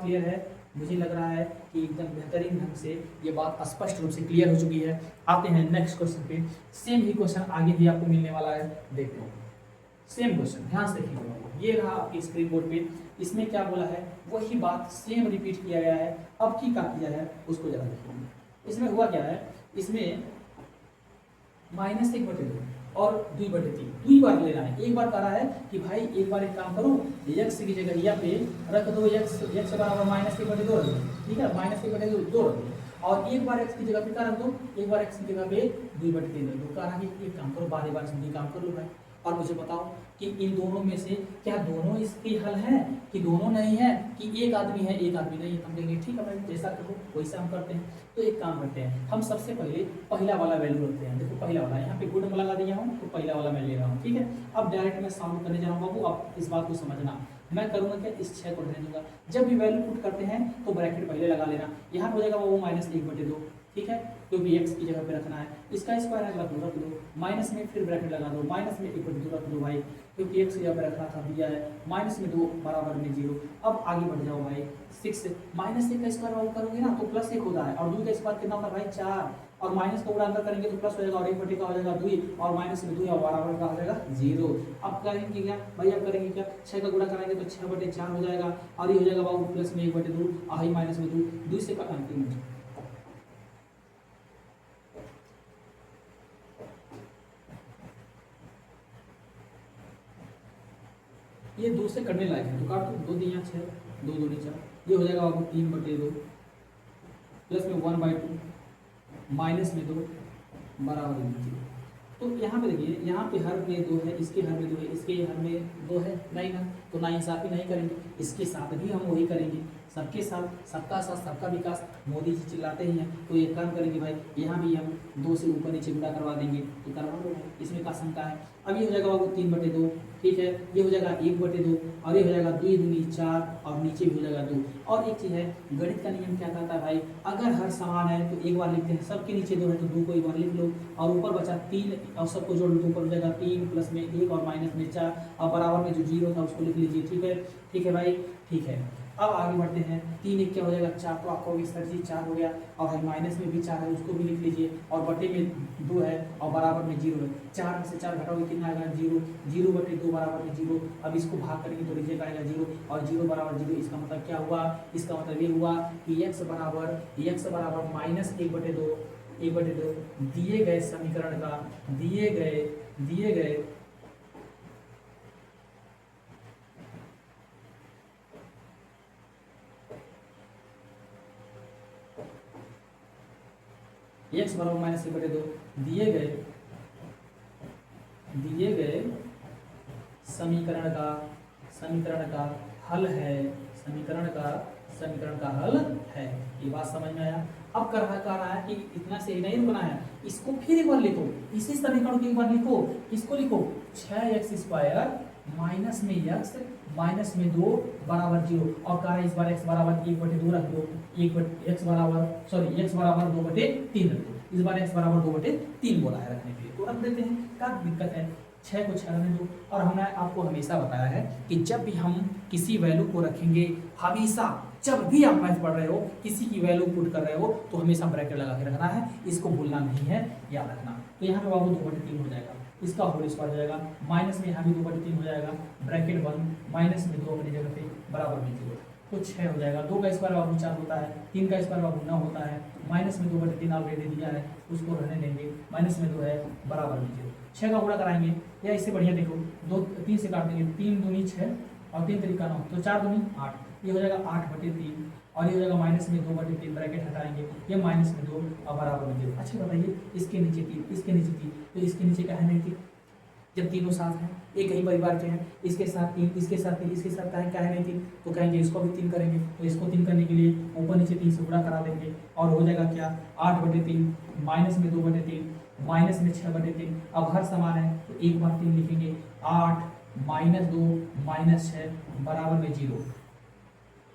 क्लियर है, मुझे लग रहा है कि एकदम बेहतरीन ढंग से ये बात स्पष्ट रूप से क्लियर हो चुकी है। आते हैं नेक्स्ट क्वेश्चन पे, सेम ही क्वेश्चन आगे भी आपको मिलने वाला है, देख लो सेम क्वेश्चन, ध्यान से देखिए। ये रहा आपकी स्क्रीन बोर्ड पे, इसमें क्या बोला है वही बात सेम रिपीट किया गया है। अब की क्या किया है उसको जरा देखिए। इसमें हुआ क्या है, इसमें -1/2 और 2/3 2 बार लेना है। एक बार कह रहा है कि भाई एक बार एक काम करो, x की जगह यहाँ पे रख दो, x बराबर -1/2 रख दो, ठीक है, -1/2 रख दो, और एक बार x की जगह पे क्या रख दो, एक बार x की जगह पे 2/3 रख दो। कह रहा है कि एक काम करो, बार से काम कर लो भाई, और मुझे बताओ कि इन दोनों में से क्या दोनों इसके हल हैं कि दोनों नहीं है, कि एक आदमी है एक आदमी नहीं है। हम कहेंगे ठीक है भाई, जैसा कहो वैसा हम करते हैं। तो एक काम करते हैं, हम सबसे पहले पहला वाला वैल्यू रखते हैं। देखो पहला वाला, यहाँ पे गुड में लगा दिया हूँ तो पहला वाला मैं ले रहा हूँ, ठीक है। अब डायरेक्ट मैं सॉल्व करने जा रहा हूँ बाबू, आप इस बात को समझना। मैं करूँगा क्या, इस 6 को रहने दूंगा। जब भी वैल्यू पुट करते हैं तो ब्रैकेट पहले लगा लेना। यहाँ पर हो जाएगा वो -1/2, ठीक है, क्योंकि x की जगह पे रखना है, इसका स्क्वायर है रख दो, माइनस में फिर ब्रैकेट लगा दो, माइनस में इक्वल टू रख दो भाई, क्योंकि x की जगह पे रखना था दिया है, माइनस में 2 बराबर में 0। अब आगे बढ़ जाओ भाई, 6 माइनस 1 का स्क्वायर वाला करोगे ना तो प्लस 1 होता है, और 2 का स्क्वायर कितना होता है भाई 4, और माइनस को उड़ा अंदर करेंगे तो प्लस हो जाएगा, और 1 का हो जाएगा 2, और माइनस में 2 और बराबर का हो जाएगा 0। अब करेंगे क्या भाई, अब करेंगे क्या, 6 का गुणा कराएंगे तो 6/4 हो जाएगा, और ये हो जाएगा बाबू प्लस में 1/2 और माइनस में 2 से का अंतिम। ये 2 से करने लायक है तो काट दो, 2 दिया 6, 2 दूनी 4, ये हो जाएगा बाबू 3/2 प्लस में 1/2 माइनस में 2 बराबर में 0। तो यहाँ पे देखिए, यहाँ पे हर में 2 है, इसके हर में 2 है, इसके हर में 2 है, नहीं ना, तो ना इंसाफी नहीं करेंगे, इसके साथ भी हम वही करेंगे, सबके साथ सबका साथ सबका विकास, मोदी जी चिल्लाते ही हैं, तो एक काम करेंगे भाई, यहाँ भी हम 2 से ऊपर नीचे गुणा करवा देंगे, तो करवा दो, इसमें क्या शंका है। अब ये हो जाएगा बाबू 3/2, ठीक है, ये हो जाएगा 1/2, और ये हो जाएगा 2 दूनी 4, और नीचे भी हो जाएगा 2। और एक चीज़ है, गणित का नियम क्या कहता है भाई, अगर हर समान है तो एक बार लिखते हैं, सबके नीचे 2 है तो 2 को एक बार लिख लो, और ऊपर बचा 3 और सबको जोड़ लो तो ऊपर हो जाएगा 3 प्लस में 1 और माइनस में 4, और बराबर में जो 0 था उसको लिख लीजिए, ठीक है भाई, ठीक है। अब आगे बढ़ते हैं, 3 1 क्या हो जाएगा 4, तो आपको भी सर जी 4 हो गया, और माइनस में भी 4 है उसको भी लिख लीजिए, और बटे में 2 है और बराबर में 0 है, 4 में से 4 घटाओगे कितना आएगा 0, 0/2 बराबर में 0। अब इसको भाग करेंगे तो रिजल्ट आएगा 0, और 0 बराबर 0, इसका मतलब क्या हुआ, इसका मतलब ये हुआ कि x बराबर -1/2 1/2 दिए गए समीकरण का दिए गए x बराबर -1/2 दिए गए समीकरण का हल है, समीकरण का हल है। ये बात समझ में आया। अब कह रहा है कि इतना से ही नहीं रुकना है, इसको फिर एक बार लिखो, इसी समीकरण को एक बार लिखो, इसको लिखो 6x² माइनस में x माइनस में 2 बराबर 0, और कह रहा है इस बार x बराबर 1/2 रख दो, x बराबर 2/3 रख दो, इस बार x बराबर 2/3 बोला है रखने के लिए, तो रख देते हैं, क्या दिक्कत है, 6 को 6 रहने दो। और हमने आपको हमेशा बताया है कि जब भी हम किसी वैल्यू को रखेंगे, हमेशा जब भी आप मैथ पढ़ रहे हो, किसी की वैल्यू पुट कर रहे हो, तो हमेशा ब्रैकेट लगा के रखना है, इसको भूलना नहीं है, याद रखना। तो यहाँ पे बाबू 2/3 हो जाएगा, इसका होल स्क्वायर हो जाएगा, माइनस में यहाँ भी 2/3 हो जाएगा, ब्रैकेट बंद, माइनस में 2 अपनी जगह पे बराबर में 0, तो 6 हो जाएगा। 2 का स्क्वायर बाबू 4 होता है, 3 का स्क्वायर बाबू 9 होता है, माइनस में 2/3 ऑलरेडी दिया है, उसको रहने देंगे, माइनस में 2 है बराबर में 0। 6 का गुणा कराएंगे, या इससे बढ़िया देखो, 3 से काट देंगे, 3 दूनी 6 और 3 3 9, तो 4 दूनी 8, ये हो जाएगा 8/3, और ये हो जाएगा माइनस में 2/3, ब्रैकेट हटाएंगे, ये माइनस में 2 और बराबर में 0। अच्छा बताइए, इसके नीचे 3, इसके नीचे 3, तो इसके नीचे क्या है नहीं 3, जब तीनों साथ हैं, एक ही परिवार के हैं, इसके साथ 3, इसके साथ 3, इसके साथ क्या है नहीं 3, तो कहेंगे इसको भी 3 करेंगे, तो इसको 3 करने के लिए ऊपर नीचे 3 से गुणा करा देंगे, और हो जाएगा क्या 8/3 माइनस में 2/3 माइनस में 6/3। अब हर समान है तो एक बार 3 लिखेंगे, 8 -2 -6 बराबर में 0।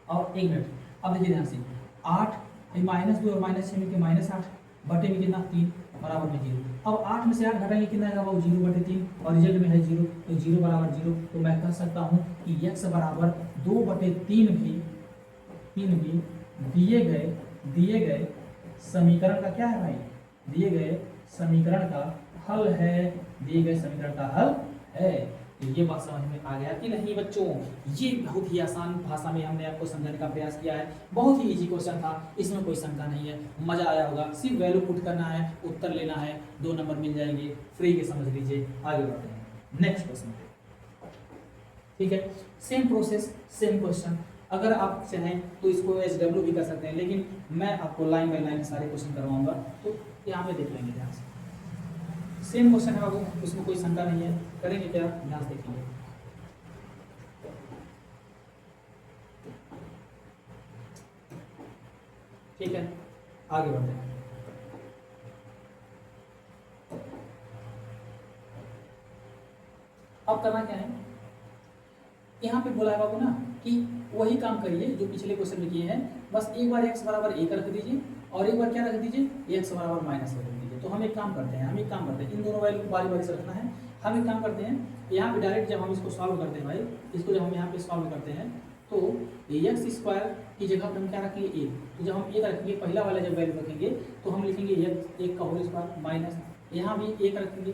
और 1 मिनट, अब देखिए ध्यान से, 8 -2 और -6 में -8 बटे में कितना 3 बराबर में 0। अब 8 में से 8 घटाएंगे कितना आएगा वो 0/3, और रिजल्ट में है 0, तो 0 बराबर 0, तो मैं कह सकता हूँ कि x बराबर 2/3 भी दिए गए समीकरण का क्या है भाई, दिए गए समीकरण का हल है, दिए गए समीकरण का हल है। तो ये बात समझ में आ गया कि नहीं बच्चों, ये बहुत ही आसान भाषा में हमने आपको समझाने का प्रयास किया है, बहुत ही इजी क्वेश्चन था, इसमें कोई शंका नहीं है, मजा आया होगा। सिर्फ वैल्यू पुट करना है, उत्तर लेना है, 2 नंबर मिल जाएंगे, फ्री के समझ लीजिए। आगे बढ़ते हैं नेक्स्ट क्वेश्चन पे, ठीक है, सेम प्रोसेस सेम क्वेश्चन। अगर आप चाहें तो इसको SW भी कर सकते हैं, लेकिन मैं आपको लाइन बाय लाइन सारे क्वेश्चन करवाऊंगा, तो यहाँ पे देख लेंगे ध्यान से। सेम क्वेश्चन है बाबू, उसमें कोई शंका नहीं है, करेंगे क्या ध्यान से देखेंगे। ठीक है, आगे बढ़ते हैं। अब करना क्या है, यहाँ पे बोला है बाबू ना कि वही काम करिए जो पिछले क्वेश्चन में किए हैं, बस एक बार x बराबर 1 रख दीजिए और एक बार क्या रख दीजिए, x बराबर माइनस रख दीजिए। तो हम एक काम करते हैं, इन दोनों वैल्यू को बारी बारी से रखना है। हम एक काम करते हैं, यहाँ पे डायरेक्ट जब हम इसको सॉल्व करते हैं भाई, इसको जब हम यहाँ पे सॉल्व करते हैं तो एक्स स्क्वायर की जगह पर हम क्या रखेंगे, 1। तो जब हम 1 रखेंगे, पहला वाला जब वैल्यू रखेंगे तो हम लिखेंगे एक्स 1 का होल स्क्वायर माइनस, यहाँ भी 1 रखेंगे,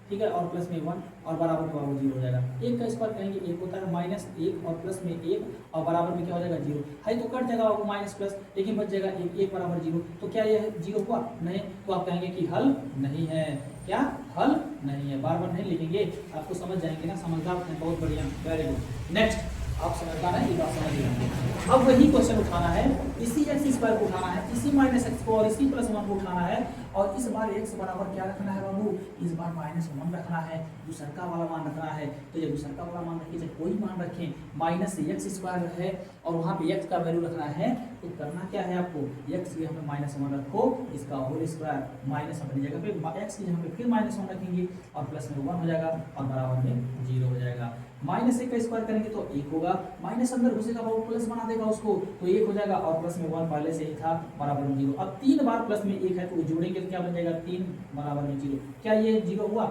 ठीक है, और प्लस में 1 और बराबर में बाबू 0 हो जाएगा। 1 का स्क्वायर कहेंगे 1 होता है, माइनस 1 और प्लस में 1 और बराबर में क्या हो जाएगा 0। है तो कट जाएगा बाबू माइनस प्लस, लेकिन बच जाएगा 1 बराबर 0। तो क्या यह 0 हुआ? नहीं। तो आप कहेंगे कि हल नहीं है। क्या हल नहीं है? बार बार नहीं लिखेंगे, आपको समझ जाएंगे ना, समझदार हैं, बहुत बढ़िया, वेरी गुड। नेक्स्ट, आप समझदार है, ये बात समझ लेंगे। अब वही क्वेश्चन उठाना है, इसी एक्स स्क्वायर को उठाना है, इसी माइनस एक्स को और इसी प्लस 1 को उठाना है, और इस बार एक्स बराबर क्या रखना है बाबू, इस बार माइनस 1 रखना है, दूसरका वाला मान रखना है। तो जब दूसरका वाला मान रखिए, जब कोई मान रखें, माइनस एक्स स्क्वायर है और वहाँ पे एक्स का वैल्यू रखना है, तो करना क्या है आपको, एक्स की हमें माइनस 1 रखो, इसका होल स्क्वायर, माइनस अपनी जगह पे एक्स की जगह पे फिर माइनस 1 रखेंगे और प्लस में 1 हो जाएगा और बराबर में 0 हो जाएगा। माइनस 1 का स्क्वायर करेंगे तो 1 होगा, माइनस अंदर घुसेगा बाबू, प्लस बना देगा उसको, तो 1 हो जाएगा और प्लस में 1 पहले से ही था, बराबर में 0। अब 3 बार प्लस में 1 है तो जोड़ेंगे तो क्या बन जाएगा, 3 बराबर में 0। क्या ये 0 हुआ?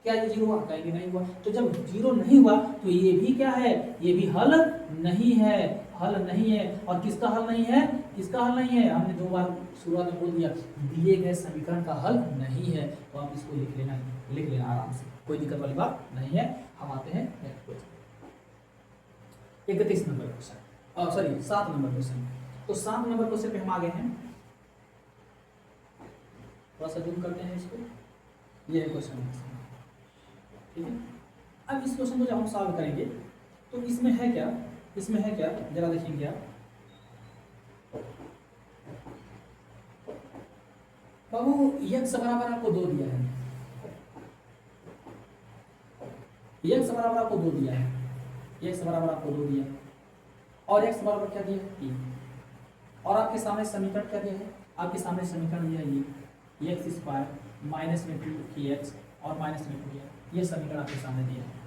क्या ये 0 हुआ? कहेंगे नहीं हुआ। तो जब 0 नहीं हुआ तो ये भी क्या है, ये भी हल नहीं है, हल नहीं है। और किसका हल नहीं है? किसका हल नहीं है? हमने 2 बार शुरुआत में बोल दिया, दिए गए समीकरण का हल नहीं है। तो आप इसको लिख लेना आराम से, कोई दिक्कत वाली बात नहीं है। हम आते हैं next question, 31 number question, sorry 7 number question. तो 7 नंबर क्वेश्चन पे हम आ गए हैं, थोड़ा सा जूम करते हैं इसको, ये है क्वेश्चन, ठीक है। अब इस क्वेश्चन को जब हम सॉल्व करेंगे तो इसमें है क्या, जरा देखेंगे आप बाबू, x बराबर आपको 2 दिया है, x बराबर आपको 2 दिया है, x बराबर आपको 2 दिया और x बराबर क्या दिया है, 3। और आपके सामने समीकरण क्या दिया है, आपके सामने समीकरण दिया है ये एक्स स्क्वायर माइनस में 2x और माइनस में 2 ये समीकरण आपके सामने दिया है।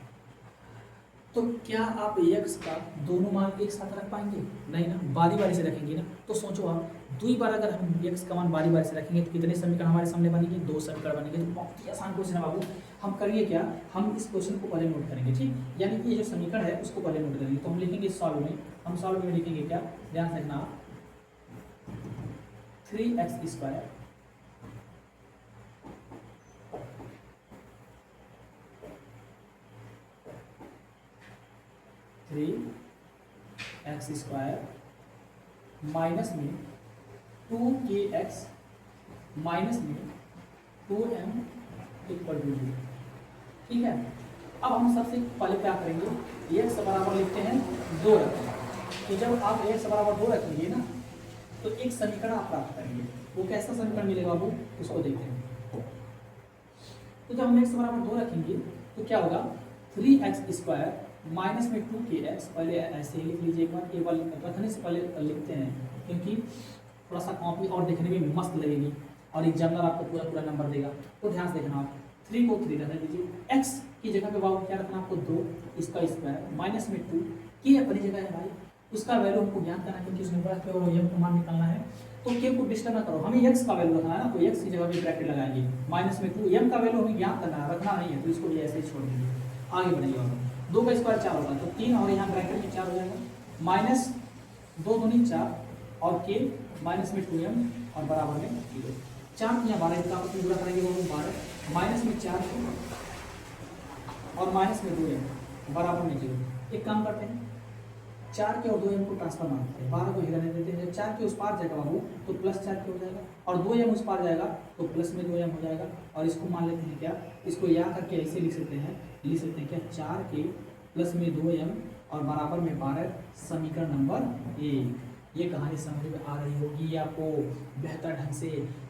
तो क्या आप x का दोनों मान एक साथ रख पाएंगे? नहीं ना, बारी बारी से रखेंगे ना। तो सोचो आप, 2 बार अगर हम x का मान बारी बारी से रखेंगे तो कितने समीकरण हमारे सामने बनेंगे, 2 समीकरण बनेंगे। तो बहुत ही आसान क्वेश्चन है बाबू। हम करिए क्या, हम इस क्वेश्चन को पहले नोट करेंगे, ठीक, यानी कि ये जो समीकरण है उसको पहले नोट करेंगे। तो हम लिखेंगे सॉल्व में, हम सॉल्व में लिखेंगे क्या, ध्यान रखना, 3x square x square minus में 2kx माइनस में 2m इक्वल टू 0, ठीक है। अब हम सबसे पहले क्या करेंगे, x बराबर लिखते हैं 2 रखते हैं। तो जब आप x बराबर 2 रखेंगे ना तो एक समीकरण आप प्राप्त करेंगे। वो कैसा समीकरण मिलेगा बाबू, उसको देखते हैं। तो जब हम x बराबर 2 रखेंगे तो क्या होगा, 3x स्क्वायर माइनस में 2kx, पहले ऐसे ही लिख लीजिए एक बार, केवल रखने से पहले लिखते हैं क्योंकि थोड़ा सा कॉपी और देखने में मस्त लगेगी और एग्जामिनर आपको पूरा नंबर देगा। तो ध्यान से देखना, आप 3 को 3 रहने दीजिए, x की जगह पे बाबू क्या रखना आपको 2, इसका स्क्वायर माइनस में 2, k अपनी जगह है भाई, उसका वैल्यू हमको ज्ञात करना है क्योंकि उसमें बड़ा पे और m का मान निकालना है। तो k को डिस्टर्ब ना करो, हमें x का वैल्यू रखना है ना, तो x की जगह पे ब्रैकेट लगाएंगे, माइनस में 2, m का वैल्यू हमें ज्ञात करना है, रखना नहीं है, तो इसको भी ऐसे ही छोड़ देंगे। आगे बढ़ेंगे, और 2 का स्क्वायर 4 होगा तो 3 और यहाँ ब्रैकेट में 4 हो जाएगा, माइनस 2 दूनी 4 और k माइनस में 2m और बराबर में 0। 4 यहाँ 12 का आपस में गुणा करेंगे वो 12, माइनस में 4 और माइनस में 2m बराबर में 0। एक काम करते हैं, 4 के और 2m को ट्रांसफर मारते हैं, 12 को इधर रहने देते हैं। 4 के उस पार जाएगा बाबू तो प्लस 4 के हो जाएगा और 2m उस पार जाएगा तो प्लस में 2m हो जाएगा। और इसको मान लेते हैं क्या, इसको यहाँ करके ऐसे लिख सकते हैं क्या, 4 के प्लस में 2m और बराबर में 12, समीकरण नंबर 1। ये कहानी समझ में आ रही होगी आपको बेहतर ढंग से,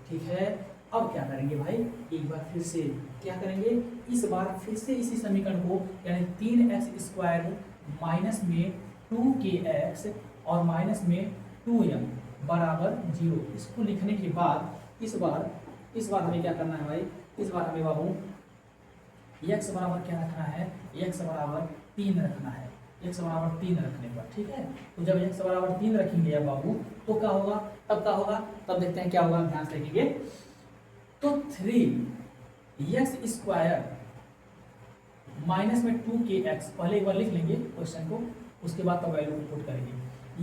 ठीक है। अब क्या करेंगे भाई, एक बार फिर से क्या करेंगे, इस बार फिर से इसी समीकरण को, यानी 3x स्क्वायर माइनस में 2kx और माइनस में 2m बराबर 0, इसको लिखने के बाद इस बार हमें क्या करना है भाई, इस बार हमें बाबू x बराबर क्या रखना है, x बराबर 3 रखना है। x बराबर 3 रखने पर, ठीक है। तो जब x बराबर 3 रखेंगे या बाबू तो क्या होगा, तब क्या होगा, तब देखते हैं क्या होगा, ध्यान से देखेंगे। तो 3x स्क्वायर माइनस में 2kx, पहले एक बार लिख लेंगे क्वेश्चन को, उसके बाद तो वैल्यू पुट करेंगे।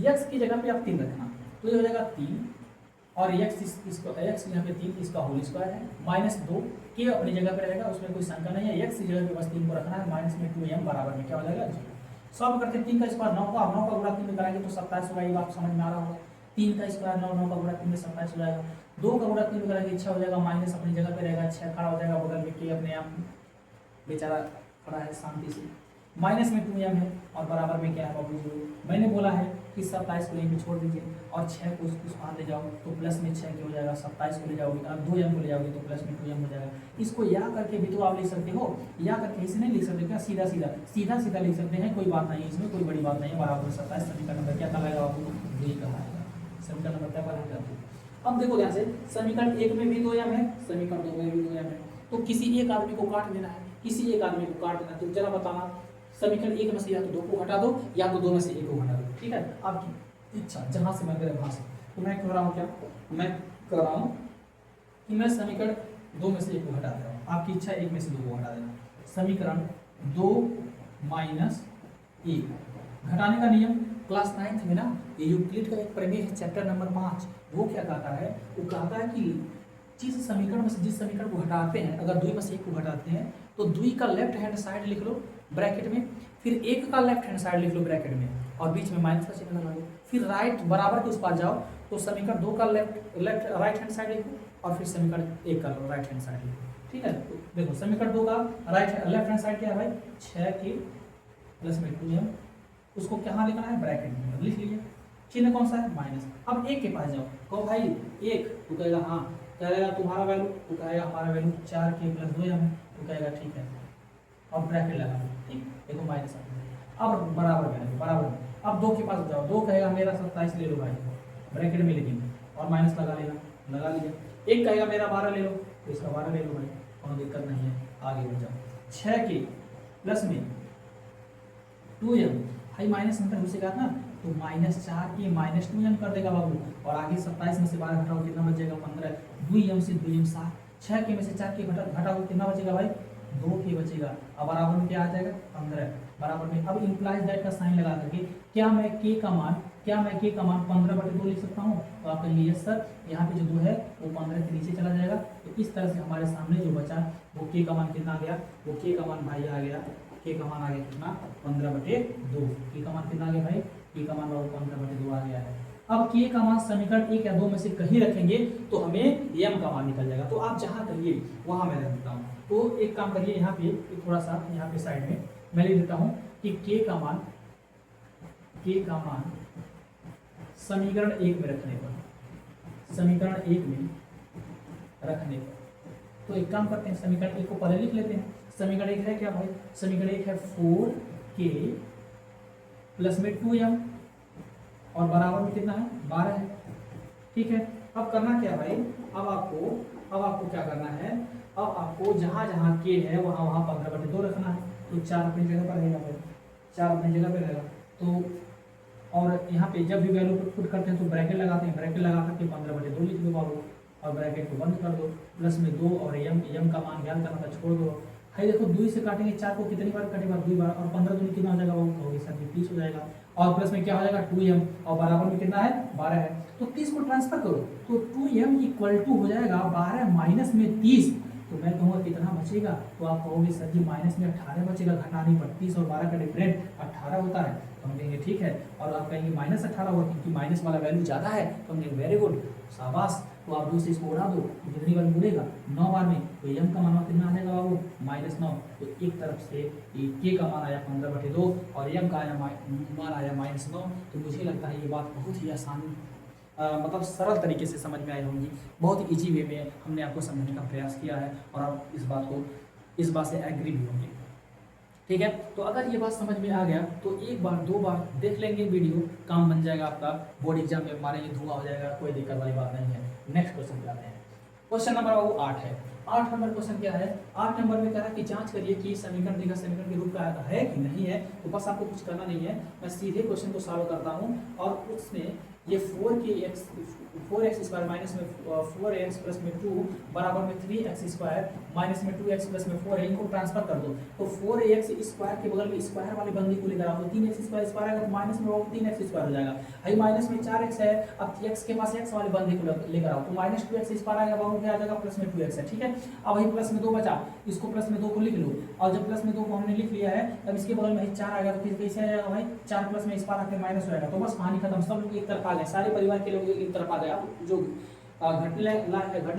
x की जगह पे आप 3 रखना, तो ये हो जाएगा 3 और x x यहाँ पे 3 इसका होल स्क्वायर है, माइनस 2 k अपनी जगह पे रहेगा, उसमें कोई शंका नहीं है। x की जगह पे बस 3 को रखना है, माइनस में 2m बराबर में क्या हो जाएगा 0। सॉल्व करते हैं, 3 का स्क्वायर 9 का, 9 का गुणा 3 में कराएंगे तो 27 होगा, ये बात समझ में आ रहा होगा। 3 का स्क्वायर 9, 9 का गुणा 3 में 27 हो जाएगा। 2 का गुणा 3 में कराएंगे 6 हो जाएगा, माइनस अपनी जगह पे रहेगा, 6 खड़ा हो जाएगा बगल में, k अपने आप बेचारा खड़ा है शांति से, माइनस में 2m है और बराबर में क्या है बाबू 0। मैंने बोला है कि 27 को यहीं पे छोड़ दीजिए और 6 को उस बाहर ले जाओ तो प्लस में 6 हो जाएगा, 27 को ले जाओगे और 2m को ले जाओगे तो प्लस में 2m हो जाएगा। इसको या करके भी तो आप लिख सकते हो, या करके इसे नहीं लिख सकते क्या, सीधा सीधा लिख सकते हैं, कोई बात नहीं है इसमें, कोई बड़ी बात नहीं है। बराबर 27 समीकरण नंबर क्या कहलाएगा आपको, बी कहलाएगा। समीकरण नंबर क्या कहलाएगा। अब देखो ध्यान से, समीकरण 1 में भी 2m है, समीकरण 2 में भी 2m है, तो किसी एक आदमी को काट देना है, किसी एक आदमी को काट देना। तो जरा बताना, समीकरण 1 में से या तो 2 को हटा दो या तो 2 में से 1 को हटा दो, ठीक है, आपकी इच्छा, जहां से मैं मेरे भाषा। तो मैं कह रहा हूँ क्या, मैं कह रहा हूँ कि मैं समीकरण 2 में से 1 को हटा दे रहा हूँ, आपकी इच्छा 1 में से 2 को हटा देना। समीकरण 2 माइनस 1, घटाने का नियम क्लास 9th में ना, ये यूक्लिड का एक प्रमेय है चैप्टर नंबर 5, वो क्या कहता है, वो कहता है कि जिस समीकरण में से जिस समीकरण को हटाते हैं, अगर 2 में से 1 को हटाते हैं तो 2 का लेफ्ट हैंड साइड लिख लो ब्रैकेट में, फिर 1 का लेफ्ट हैंड साइड लिख लो ब्रैकेट में और बीच में माइनस का चिन्ह लगा लो, फिर राइट बराबर के उस पास जाओ तो समीकरण 2 का लेफ्ट राइट हैंड साइड लिखो और फिर समीकरण 1 का राइट हैंड साइड लिखो, ठीक है। तो देखो समीकरण 2 का लेफ्ट हैंड साइड क्या है भाई, 6k प्लस में 2m, उसको कहाँ लिखना है, ब्रैकेट में लिख लीजिए, चिन्ह कौन सा है, माइनस। अब 1 के पास जाओ, कहो भाई 1, तो कहेगा हाँ, कहेगा तुम्हारा वैल्यू, तो कहेगा हमारा वैल्यू 4k प्लस 2m है, तो कहेगा ठीक है और ब्रैकेट लगा लो, ठीक, देखो माइनस अब बराबर करेंगे, बराबर। अब 2 के पास जाओ, 2 कहेगा मेरा 27 ले लो भाई, ब्रैकेट में लिखेंगे और माइनस लगा लेना, लगा लीजिए। 1 कहेगा मेरा 12 ले लो, तो इसका 12 ले लो भाई, कोई दिक्कत नहीं है, आगे बढ़ जाओ। 6k प्लस में 2m, भाई माइनस अंतर घुसेगा ना, तो -4k माइनस 2m कर देगा बाबू, और आगे 27 में से 12 घटाओ कितना बचेगा, 15, 2m से 2m 7, 6k में से 4k घटाओ कितना बचेगा भाई, 2k बचेगा, अब बराबर में क्या आ जाएगा 15, बराबर में। अब इंप्लाइज दैट का साइन लगा करके क्या मैं k का मान 15/2 लिख सकता हूँ, तो आप कहेंगे यस सर, यहाँ पे जो 2 है वो 15 के नीचे चला जाएगा, तो इस तरह से हमारे सामने जो बचा वो k का मान कितना आ गया, वो k का मान भाई आ गया, k का मान आ गया कितना 15/2, k का मान कितना आ गया भाई, k का मान 15/2 आ गया है। अब k का मान समीकरण 1 या 2 में से कहीं रखेंगे तो हमें m का मान निकल जाएगा, तो आप जहाँ कहिए वहाँ मैं रख देता हूँ। तो एक काम करिए, यहाँ पे थोड़ा सा यहाँ पे साइड में मैं लिख देता हूँ कि k का मान समीकरण 1 में रखने पर, समीकरण 1 में रखने पर, तो एक काम करते हैं, समीकरण 1 को पहले लिख लेते हैं। समीकरण 1 है क्या भाई, समीकरण 1 है 4k प्लस में 2m और बराबर में कितना है 12 है, ठीक है। अब करना क्या भाई, अब आपको क्या करना है, अब आपको जहाँ जहाँ k है वहाँ 15/2 रखना है, तो 4 अपनी जगह पर रहेगा भाई, 4 अपनी जगह पर रहेगा। तो और यहाँ पे जब भी वैल्यू पुट करते हैं तो ब्रैकेट लगाते हैं, ब्रैकेट लगा करके 15/2 लिख दो बाबू और ब्रैकेट को बंद कर दो, प्लस में 2 और m का मान ज्ञान करना था, छोड़ दो। भाई देखो 2 से काटेंगे 4 को कितनी बार कटेगा, 2 बार, और 15 दूनी कितना हो जाएगा वो कहोगे सर 30 हो जाएगा, और प्लस में क्या हो जाएगा 2m और बराबर में कितना है 12 है, तो 30 को ट्रांसफर करो तो 2m इक्वल टू हो जाएगा 12 माइनस में 30, तो मैं कहूँगा कितना बचेगा, तो आप कहोगे सर जी माइनस में 18 बचेगा, घटाने पर 30 और 12 का डिफरेंट 18 होता है, तो हम कहेंगे ठीक है। और आप कहेंगे -18 होगा क्योंकि माइनस वाला वैल्यू ज़्यादा है, तो हम कहेंगे वेरी गुड, शाबाश। तो आप 2 से इसको उड़ा दो, तो कितनी बार मुड़ेगा 9 बार में, तो m का मान कितना आ जाएगा बाबू -9, तो एक तरफ से k का मान आया 15/2 और m का मान आया -9। तो मुझे लगता है ये बात बहुत ही आसान मतलब सरल तरीके से समझ में आई होंगी, बहुत ही ईजी वे में हमने आपको समझने का प्रयास किया है और आप इस बात से एग्री भी होंगे, ठीक है। तो अगर ये बात समझ में आ गया तो एक बार 2 बार देख लेंगे वीडियो, काम बन जाएगा आपका, बोर्ड एग्जाम में मारेंगे धुआं हो जाएगा, कोई दिक्कत वाली बात नहीं है। नेक्स्ट क्वेश्चन पे आते हैं, क्वेश्चन नंबर 8 है, 8 नंबर क्वेश्चन क्या है, 8 नंबर में कह रहा है कि जांच करिए कि समीकरण दिया समीकरण के रूप का है कि नहीं है। तो बस आपको कुछ करना नहीं है, मैं सीधे क्वेश्चन को सॉल्व करता हूँ और उसमें ये 4x स्क्वायर माइनस में 4x प्लस में 2 बराबर में 3x स्क्वायर माइनस में 2x प्लस में 4 है, इनको ट्रांसफर कर दो। तो 4x स्क्वायर के बगल में स्क्वायर वाले बंदी को लेकर आओ, तो 3x स्क्वायर स्क्वायर आएगा तो माइनस में 3x स्क्वायर हो जाएगा। भाई माइनस में 4x है, अब x के पास x वाले बंदी को लेकर आओ, तो माइनस 2x स्क्वायर आएगा, बाहर क्या आ जाएगा प्लस में 2x है। ठीक है, अब वही प्लस में 2 बचा, इसको प्लस में 2 को लिख लो, और जब प्लस में 2 को हमने लिख लिया है तब इसके बगल में 4 आएगा, तो फिर कैसे आ जाएगा भाई 4 प्लस में इस पार आके माइनस हो जाएगा। तो बस कहानी खत्म, सब लोग एक तरफ आ गए, सारे परिवार के लोग एक तरफ आ गए। अब जो घट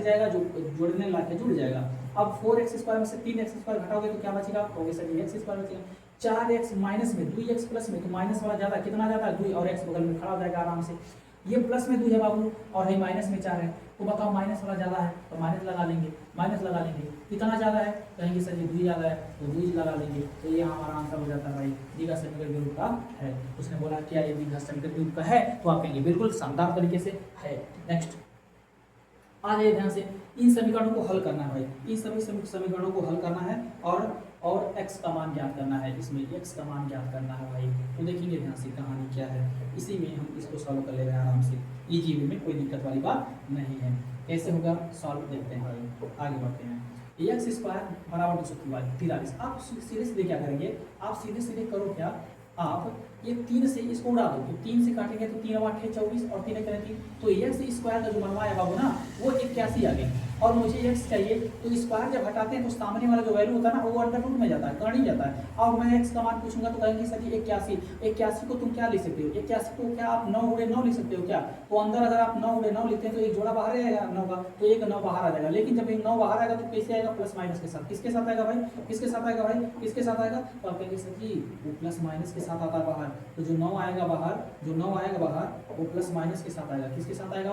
जाएगा, जो जोड़ने लायक है जुड़ जाएगा। अब 4x स्क्वायर में से 3x स्क्वायर घटाओगे तो क्या बचेगा, कहोगे सर x स्क्वायर बचेगा। 4x माइनस में 2x प्लस में, तो माइनस वाला ज्यादा कितना ज्यादा है 2, और x बगल में खड़ा हो जाएगा आराम से। ये प्लस में 2 है बाबू और है माइनस में 4 है, तो बताओ माइनस वाला ज्यादा है तो माइनस लगा लेंगे, माइनस लगा लेंगे। कितना ज्यादा है, कहेंगे सर ये 2 ज्यादा है तो 2 लगा लेंगे, तो ये हमारा आंसर हो जाता है भाई द्विघात समीकरण के रूप का है। उसने बोला क्या ये द्विघात समीकरण के रूप का है, तो आप कहेंगे बिल्कुल शानदार तरीके से है। नेक्स्ट आ जाइए ध्यान से, इन समीकरणों को हल करना है भाई, इन सभी समीकरणों को हल करना है और x का मान ज्ञात करना है, इसमें x का मान ज्ञात करना है भाई। तो देखेंगे ध्यान से कहानी क्या है, इसी में हम इसको सॉल्व कर ले रहे हैं आराम से, इजी वे में, कोई दिक्कत वाली बात नहीं है। कैसे होगा सॉल्व देखते हैं भाई, आगे बढ़ते हैं। x स्क्वायर बराबर 243, आप सीधे सीधे क्या करेंगे, आप सीधे सीधे करो क्या, आप ये 3 से इसको उड़ा दो, तो 3 से काटेंगे तो 3 8 24 और 3 करें 3, तो x स्क्वायर का जो बनवाया बाबू ना वो 81 आ गया, और मुझे x चाहिए, तो स्क्वायर जब हटाते हैं तो सामने वाला जो वैल्यू होता है ना वो अंडर रूट में जाता है, कर्ण ही जाता है। और मैं x का मान पूछूंगा तो कहेंगे सर जी 81 को तुम क्या लिख सकते हो, 81 को क्या आप 9 उड़े 9 लिख सकते हो क्या, तो अंदर अगर आप 9 उड़े 9 लिखते हैं तो एक जोड़ा बाहर आएगा 9 का, तो एक 9 बाहर आ जाएगा। लेकिन जब एक 9 बाहर आएगा तो कैसे आएगा, प्लस माइनस के साथ। किसके साथ आएगा भाई, किसके साथ आएगा भाई, किसके साथ आएगा, तो आप कहेंगे सर जी वो प्लस माइनस के साथ आता है बाहर, तो जो 9 आएगा बाहर, जो 9 आएगा बाहर वो प्लस माइनस के साथ आएगा। किसके साथ आएगा,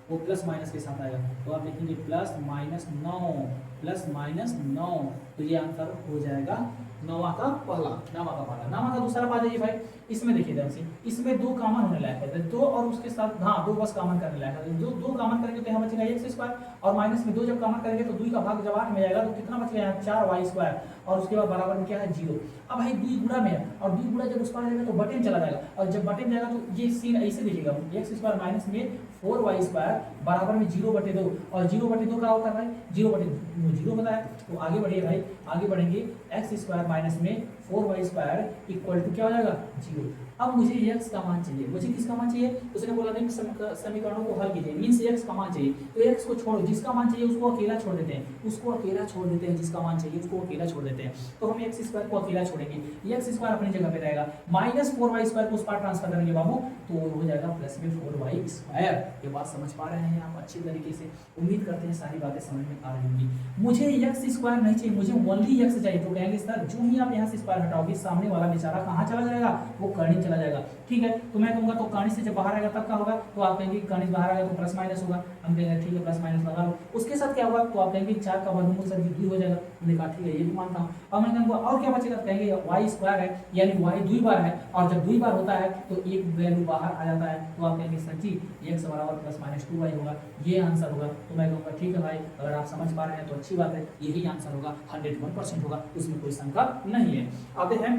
वो प्लस माइनस के साथ आएगा, तो आप लिखेंगे प्लस माइनस 9, प्लस माइनस 9, तो ये आंसर हो जाएगा 9वां का पहला, 9वां का पहला। 9वां का दूसरा पा जाइए भाई, इसमें देखिए ध्यान से, इसमें 2 कॉमन होने लायक है, 2 और उसके साथ हाँ 2 बस कॉमन करने लायक है, जो 2 कॉमन करेंगे तो यहाँ बचेगा x स्क्वायर, और माइनस में 2 जब कॉमन करेंगे तो 2 का भाग जब 8 में जाएगा तो कितना बचेगा यहाँ 4y स्क्वायर, और उसके बाद बराबर में क्या है 0। अब भाई 2 गुणा में है, और 2 गुणा जब उस पर जाएगा तो बटन चला जाएगा, और जब बटन जाएगा तो ये सीन ऐसे दिखेगा, x स्क्वायर माइनस में 4y स्क्वायर बराबर में 0/2, और 0/2 क्या होता है भाई 0/0 होता है। तो आगे बढ़िए भाई, आगे बढ़ेंगे, x स्क्वायर माइनस में 4y स्क्वायर इक्वल टू क्या हो जाएगा 0। अब मुझे x का मान चाहिए, मुझे किसका मान चाहिए, उसने बोला नहीं समीकरणों को हल कीजिए, मींस x का मान चाहिए, तो x को छोड़ो, जिसका मान चाहिए उसको अकेला छोड़ देते हैं, उसको अकेला छोड़ देते हैं, जिसका मान चाहिए उसको अकेला छोड़ देते हैं। तो हम x स्क्वायर को अकेला छोड़ेंगे, x स्क्वायर अपनी जगह पे रहेगा, माइनस 4y स्क्वायर को उस पार ट्रांसफर करेंगे बाबू, तो हो जाएगा प्लस में 4y स्क्वायर। ये बात समझ पा रहे हैं आप अच्छी तरीके से, उम्मीद करते हैं सारी बातें समझ में आ रही होंगी। मुझे x स्क्वायर नहीं चाहिए, मुझे ओनली x चाहिए, तो कहेंगे सर जो ही आप यहाँ से स्क्वायर हटाओगे सामने वाला बेचारा कहाँ चला जाएगा, वो कर्णी चला जाएगा। ठीक है, तो मैं कहूँगा तो कर्णी से जब बाहर आएगा तब क्या होगा, तो आप कहेंगे कर्णी बाहर आएगा तो प्लस माइनस होगा, हम कहेंगे ठीक है प्लस माइनस लगा लो। उसके साथ क्या होगा, तो आप कहेंगे 4 का वर्गमूल सर 2 हो जाएगा, हमने कहा ठीक है ये भी मानता हूँ। अब मैं कहूँगा और क्या बचेगा, कहेंगे y स्क्वायर है, यानी y 2 बार है, और जब 2 बार होता है तो एक वैल्यू बाहर आ जाता है, तो आप कहेंगे सर जी x बराबर प्लस माइनस 2y होगा, ये आंसर होगा। तो मैं कहूँगा ठीक है भाई, अगर आप समझ पा रहे हैं तो अच्छी बात है, यही आंसर होगा, 101% होगा, उसमें कोई शंका नहीं है। आते हैं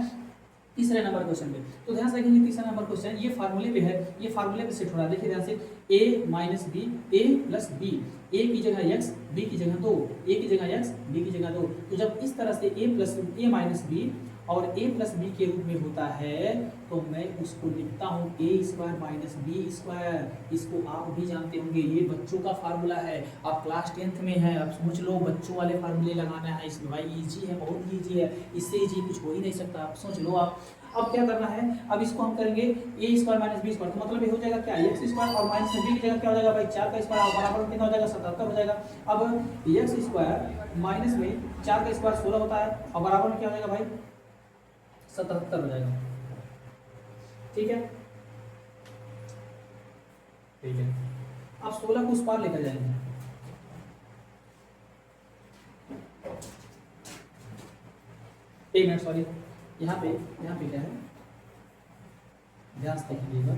तीसरे नंबर क्वेश्चन पे, तो ध्यान से देखेंगे तीसरा नंबर क्वेश्चन ये फार्मूले पे है, ये फार्मूले पे सेट हो रहा है, देखिए ध्यान से a minus B, a plus B, a की जगह x, b की जगह 2, a की जगह x, b की जगह 2। तो जब इस तरह से a माइनस बी और a प्लस बी के रूप में होता है तो मैं उसको लिखता हूँ a square minus B square. इसको आप भी जानते होंगे, ये बच्चों का फार्मूला है, आप क्लास 10th में है, आप समझ लो बच्चों वाले फार्मूले लगाना है इसमें, भाई इजी है, बहुत ईजी है, इससे ईजी कुछ हो ही नहीं सकता, आप सोच लो आप। अब क्या करना है, अब इसको हम करेंगे a square minus B square, तो मतलब ये हो जाएगा क्या x स्क्वायर और माइनस b की जगह क्या हो जाएगा भाई 4 का स्क्वायर, बराबर कितना हो जाएगा 77 हो जाएगा। अब x स्क्वायर माइनस में 4 का स्क्वायर 16 होता है, और बराबर में क्या हो जाएगा भाई 77 हो जाएगा। ठीक है, ठीक है, अब 16 को उस पार लेकर जाएंगे, एक मिनट सॉरी, यहाँ पे क्या है ध्यान से देखिएगा,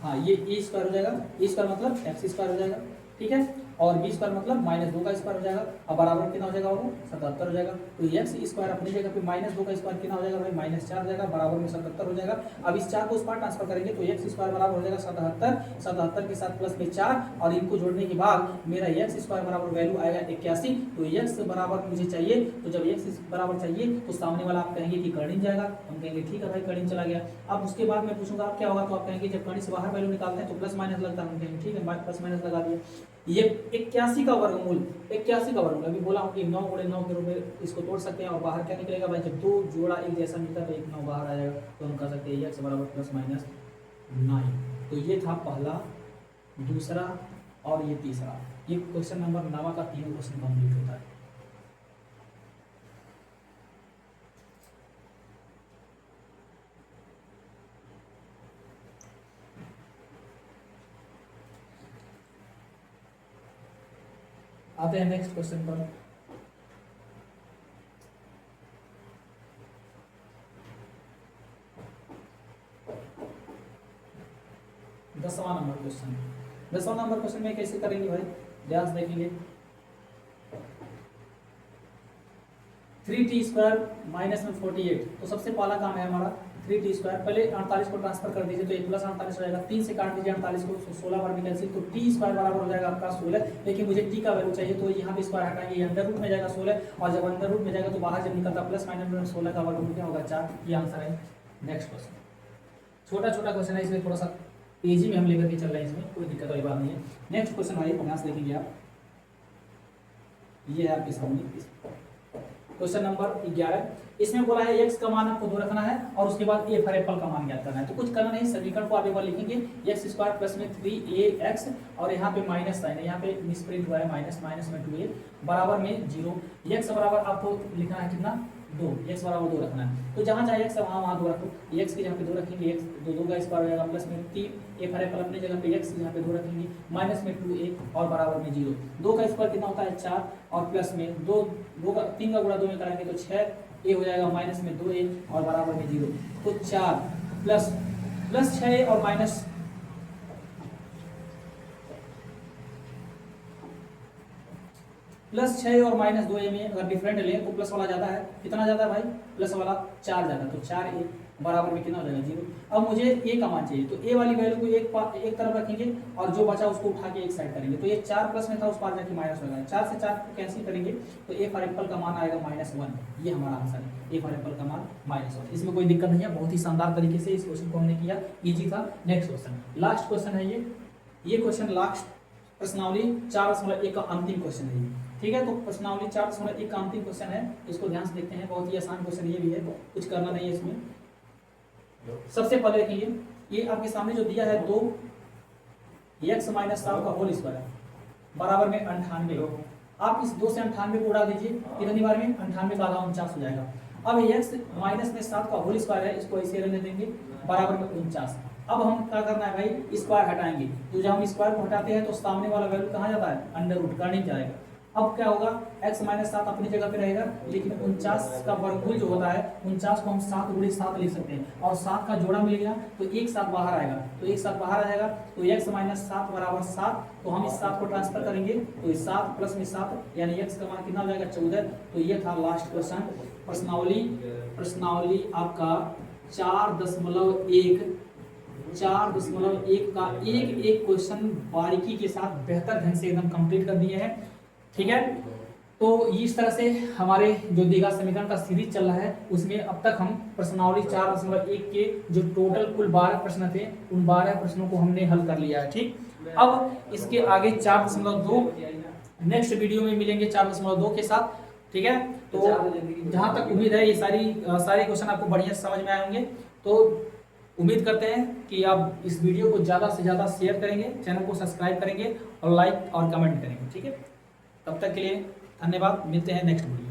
हाँ ये ए स्क्वायर हो जाएगा, ए स्क्वायर मतलब एक्स स्क्वायर हो जाएगा। ठीक है, और बी स्क्वायर मतलब माइनस 2 का स्क्वायर हो जाएगा। अब बराबर कितना हो जाएगा वो 77 हो जाएगा। तो एक्स स्क्वायर अपनी जगह पे माइनस 2 का स्क्वायर कितना हो जाएगा भाई -4 हो जाएगा, बराबर में 77 हो जाएगा। अब इस 4 को उस पार ट्रांसफर करेंगे तो एक्स स्क्वायर बराबर हो जाएगा 77, 77 के साथ प्लस में 4 और इनको जोड़ने के बाद मेरा एक्स स्क्वायर बराबर वैल्यू आएगा 81। तो एक्स बराबर मुझे चाहिए, तो जब एक्स बराबर चाहिए तो सामने वाला आप कहेंगे कि कर्णिन जाएगा, हम कहेंगे ठीक है भाई कर्णिन चला गया। अब उसके बाद मैं पूछूंगा आप क्या होगा, तो आप कहेंगे जब कर्णिन से बाहर वैल्यू निकालते हैं तो प्लस माइनस लगता है, हम कहेंगे ठीक है प्लस माइनस लगा दिया। ये 81 का वर्गमूल, 81 का वर्गमूल अभी बोला हूँ कि 9 गुणे 9 के रूप में इसको तोड़ सकते हैं और बाहर क्या निकलेगा भाई, जब दो जोड़ा एक जैसा मिलता है तो 1 9 बाहर आ जाएगा, तो हम कह सकते हैं एक्स बराबर प्लस माइनस 9। तो ये था पहला, दूसरा और ये तीसरा। ये क्वेश्चन नंबर 9 का तीनों क्वेश्चन कंप्लीट होता है। आते हैं नेक्स्ट क्वेश्चन पर। दसवां नंबर क्वेश्चन। दसवां नंबर क्वेश्चन में कैसे करेंगे भाई, ध्यान से देखेंगे। 3t² माइनस में 48, तो सबसे पहला काम है हमारा 3t², पहले 48 को ट्रांसफर कर दीजिए तो 1 प्लस 48 हो जाएगा, 3 से काट दीजिए 48 को, 16 बार भी कैंसिल, तो t² बराबर हो जाएगा आपका 16। लेकिन मुझे t का वैल्यू चाहिए तो यहाँ पे स्क्वायर हटाएंगे, अंडर रूट में जाएगा 16, और जब अंडर रूट में जाएगा तो बाहर जब निकलता प्लस माइनस 16 का वर्गमूल क्या होगा 4। ये आंसर है। नेक्स्ट क्वेश्चन, छोटा छोटा क्वेश्चन है, इसमें थोड़ा सा तेजी में हम लेकर के चल रहे हैं, इसमें कोई दिक्कत वाली बात नहीं है। नेक्स्ट क्वेश्चन भाई ध्यान से देखेंगे आप, ये है आपके सामने क्वेश्चन नंबर 11। इसमें बोला है x का मान आपको 2 रखना है और उसके बाद a फॉर एप्पल का मान ज्ञात करना है। तो कुछ करना नहीं, समीकरण को आप एक बार लिखेंगे, x² प्लस में 3ax और यहाँ पे माइनस साइन है, यहाँ पे मिसप्रिंट हुआ है माइनस, माइनस में 2a बराबर में 0। x बराबर आपको लिखना है कितना 2, x बराबर 2 रखना है। तो जहाँ जहाँ x है वहाँ 2 रखो, x की जहाँ पे 2 रखेंगे x 2 का स्क्वायर हो जाएगा, प्लस में 3 a फॉर एप्पल अपनी जगह पे x यहाँ पे 2 रखेंगे, माइनस में 2a और बराबर में 0। 2 का स्क्वायर कितना होता है 4 और प्लस में 3 का गुणा 2 में कराएंगे तो 6a हो जाएगा, माइनस में 2a और बराबर में 0। तो 4 प्लस 6a और माइनस प्लस 6 और माइनस 2a में अगर डिफरेंट लें तो प्लस वाला ज़्यादा है, कितना ज़्यादा है भाई, प्लस वाला 4 ज़्यादा, तो 4a बराबर में कितना हो जाएगा 0। अब मुझे a का मान चाहिए, तो a वाली वैल्यू को एक तरफ रखेंगे और जो बचा उसको उठा के एक साइड करेंगे। तो ये 4 प्लस में था, उस पार जाके माइनस होगा, 4 से 4 को कैंसिल करेंगे तो a फॉर एप्पल का मान आएगा -1। ये हमारा आंसर है, a फॉर एप्पल का मान -1। इसमें कोई दिक्कत नहीं है, बहुत ही शानदार तरीके से इस क्वेश्चन को हमने किया, ईजी था। नेक्स्ट क्वेश्चन, लास्ट क्वेश्चन है ये क्वेश्चन लास्ट प्रश्नावली 4.1 का अंतिम क्वेश्चन है ये, ठीक है। तो प्रश्नावली 4.1 का अंतिम क्वेश्चन है, इसको ध्यान से देखते हैं, बहुत ही आसान क्वेश्चन ये भी है, कुछ करना नहीं है इसमें। सबसे पहले देखिए, ये आपके सामने जो दिया है 2x माइनस 7 का होल स्क्वायर बराबर में 98। आप इस 2 से 98 को उड़ा दीजिए, कितनी बार में 98 का आधा 49 हो जाएगा। अब x माइनस में 7 का होल स्क्वायर है, इसको ऐसे रहने देंगे बराबर में 49। अब हम क्या करना है भाई, स्क्वायर हटाएंगे, तो जब हम स्क्वायर को हटाते हैं तो सामने वाला वैल्यू कहाँ जाता है, अंडर रूट करने जाएगा। अब क्या होगा, x माइनस 7 अपनी जगह पे रहेगा, लेकिन 49 का वर्गमूल जो होता है 49 को हम 7 गुणे 7 लिख सकते हैं, और 7 का जोड़ा मिल गया तो एक साथ बाहर आएगा, तो एक साथ बाहर आ जाएगा, तो x माइनस 7 बराबर 7। तो हम इस 7 को ट्रांसफर करेंगे तो इस 7 प्लस में 7 यानी x का मान कितना हो जाएगा 14। तो ये था लास्ट क्वेश्चन, प्रश्नावली आपका 4.1 का एक क्वेश्चन बारीकी के साथ बेहतर ढंग से एकदम कंप्लीट कर दिए हैं, ठीक है। तो इस तरह से हमारे जो द्विघात समीकरण का सीरीज चल रहा है उसमें अब तक हम प्रश्नावली 4.1 के जो टोटल कुल 12 प्रश्न थे उन 12 प्रश्नों को हमने हल कर लिया है, ठीक। अब इसके आगे 4.2 नेक्स्ट वीडियो में मिलेंगे 4.2 के साथ, ठीक है। तो जहाँ तक उम्मीद है ये सारे क्वेश्चन आपको बढ़िया समझ में आए होंगे। तो उम्मीद करते हैं कि आप इस वीडियो को ज़्यादा से ज़्यादा शेयर करेंगे, चैनल को सब्सक्राइब करेंगे और लाइक और कमेंट करेंगे, ठीक है। तब तक के लिए धन्यवाद, मिलते हैं नेक्स्ट वीडियो।